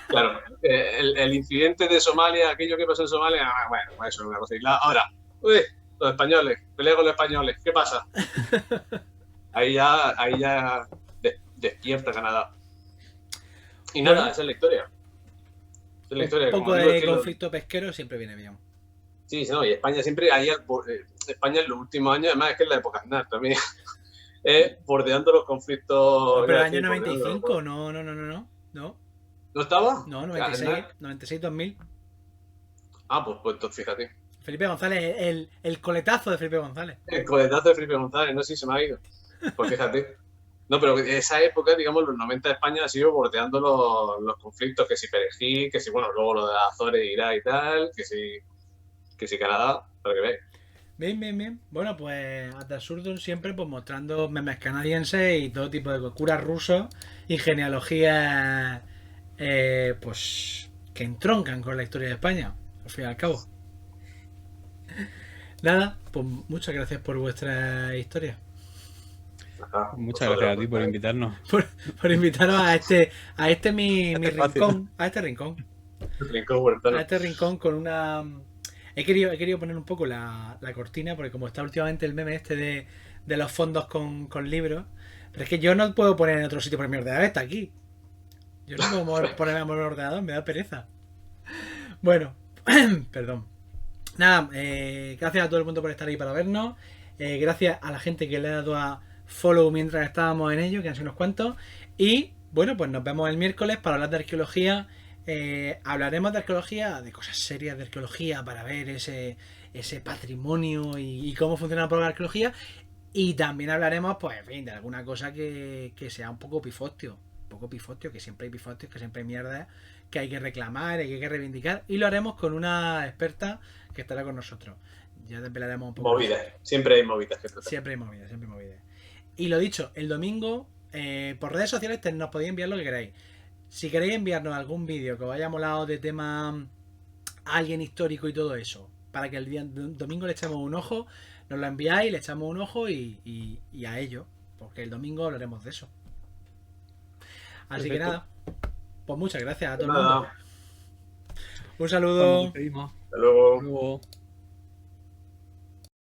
Claro, el incidente de Somalia, aquello que pasó en Somalia, bueno, eso es una cosa. Ahora, los españoles, pelea con los españoles, ¿qué pasa? Ahí ya despierta Canadá. Y nada, esa es la historia. Un poco de conflicto pesquero siempre viene bien. Sí, no, y España siempre, España en los últimos años, además es que es la época Aznar también, bordeando los conflictos. Pero el año 95, no. ¿No estaba? No, 96, 2000. Ah, pues entonces fíjate. Felipe González, el coletazo de Felipe González. El coletazo de Felipe González, no sé si se me ha ido. Pues fíjate. No, pero esa época, digamos, los 90 de España ha sido bordeando los conflictos, que si Perejil, que si, bueno, luego lo de Azores, Irak y tal, que si Canadá, para que veáis. Bien. Bueno, pues Ad Absurdum siempre pues mostrando memes canadienses y todo tipo de curas rusos y genealogías pues que entroncan con la historia de España, al fin y al cabo. Nada, pues muchas gracias por vuestra historia. Muchas gracias a ti por invitarnos. Por invitarnos a este mi rincón. A este rincón. A este rincón con una... He querido poner un poco la cortina, porque como está últimamente el meme este de los fondos con libros, pero es que yo no puedo poner en otro sitio porque mi ordenador está aquí. Yo no puedo poner en el ordenador, me da pereza. Bueno, perdón. Nada, gracias a todo el mundo por estar ahí para vernos. Gracias a la gente que le ha dado a follow mientras estábamos en ello, que han sido unos cuantos. Y bueno, pues nos vemos el miércoles para hablar de arqueología. Hablaremos de arqueología, de cosas serias de arqueología, para ver ese patrimonio y cómo funciona la propia arqueología. Y también hablaremos, pues, en fin, de alguna cosa que sea un poco pifostio. Que siempre hay pifostios, que siempre hay mierda que hay que reclamar, que hay que reivindicar. Y lo haremos con una experta que estará con nosotros. Ya desvelaremos un poco. Movidas. Siempre hay movidas que tratar. Siempre hay movidas, siempre hay movidas. Y lo dicho, el domingo, por redes sociales nos podéis enviar lo que queráis. Si queréis enviarnos algún vídeo que os haya molado de tema alguien histórico y todo eso, para que el día domingo le echemos un ojo, nos lo enviáis, le echamos un ojo y a ello, porque el domingo hablaremos de eso. Así que Perfecto. nada, pues muchas gracias a todo el Nada, mundo. Un saludo. Nos despedimos. hasta luego. Hasta luego.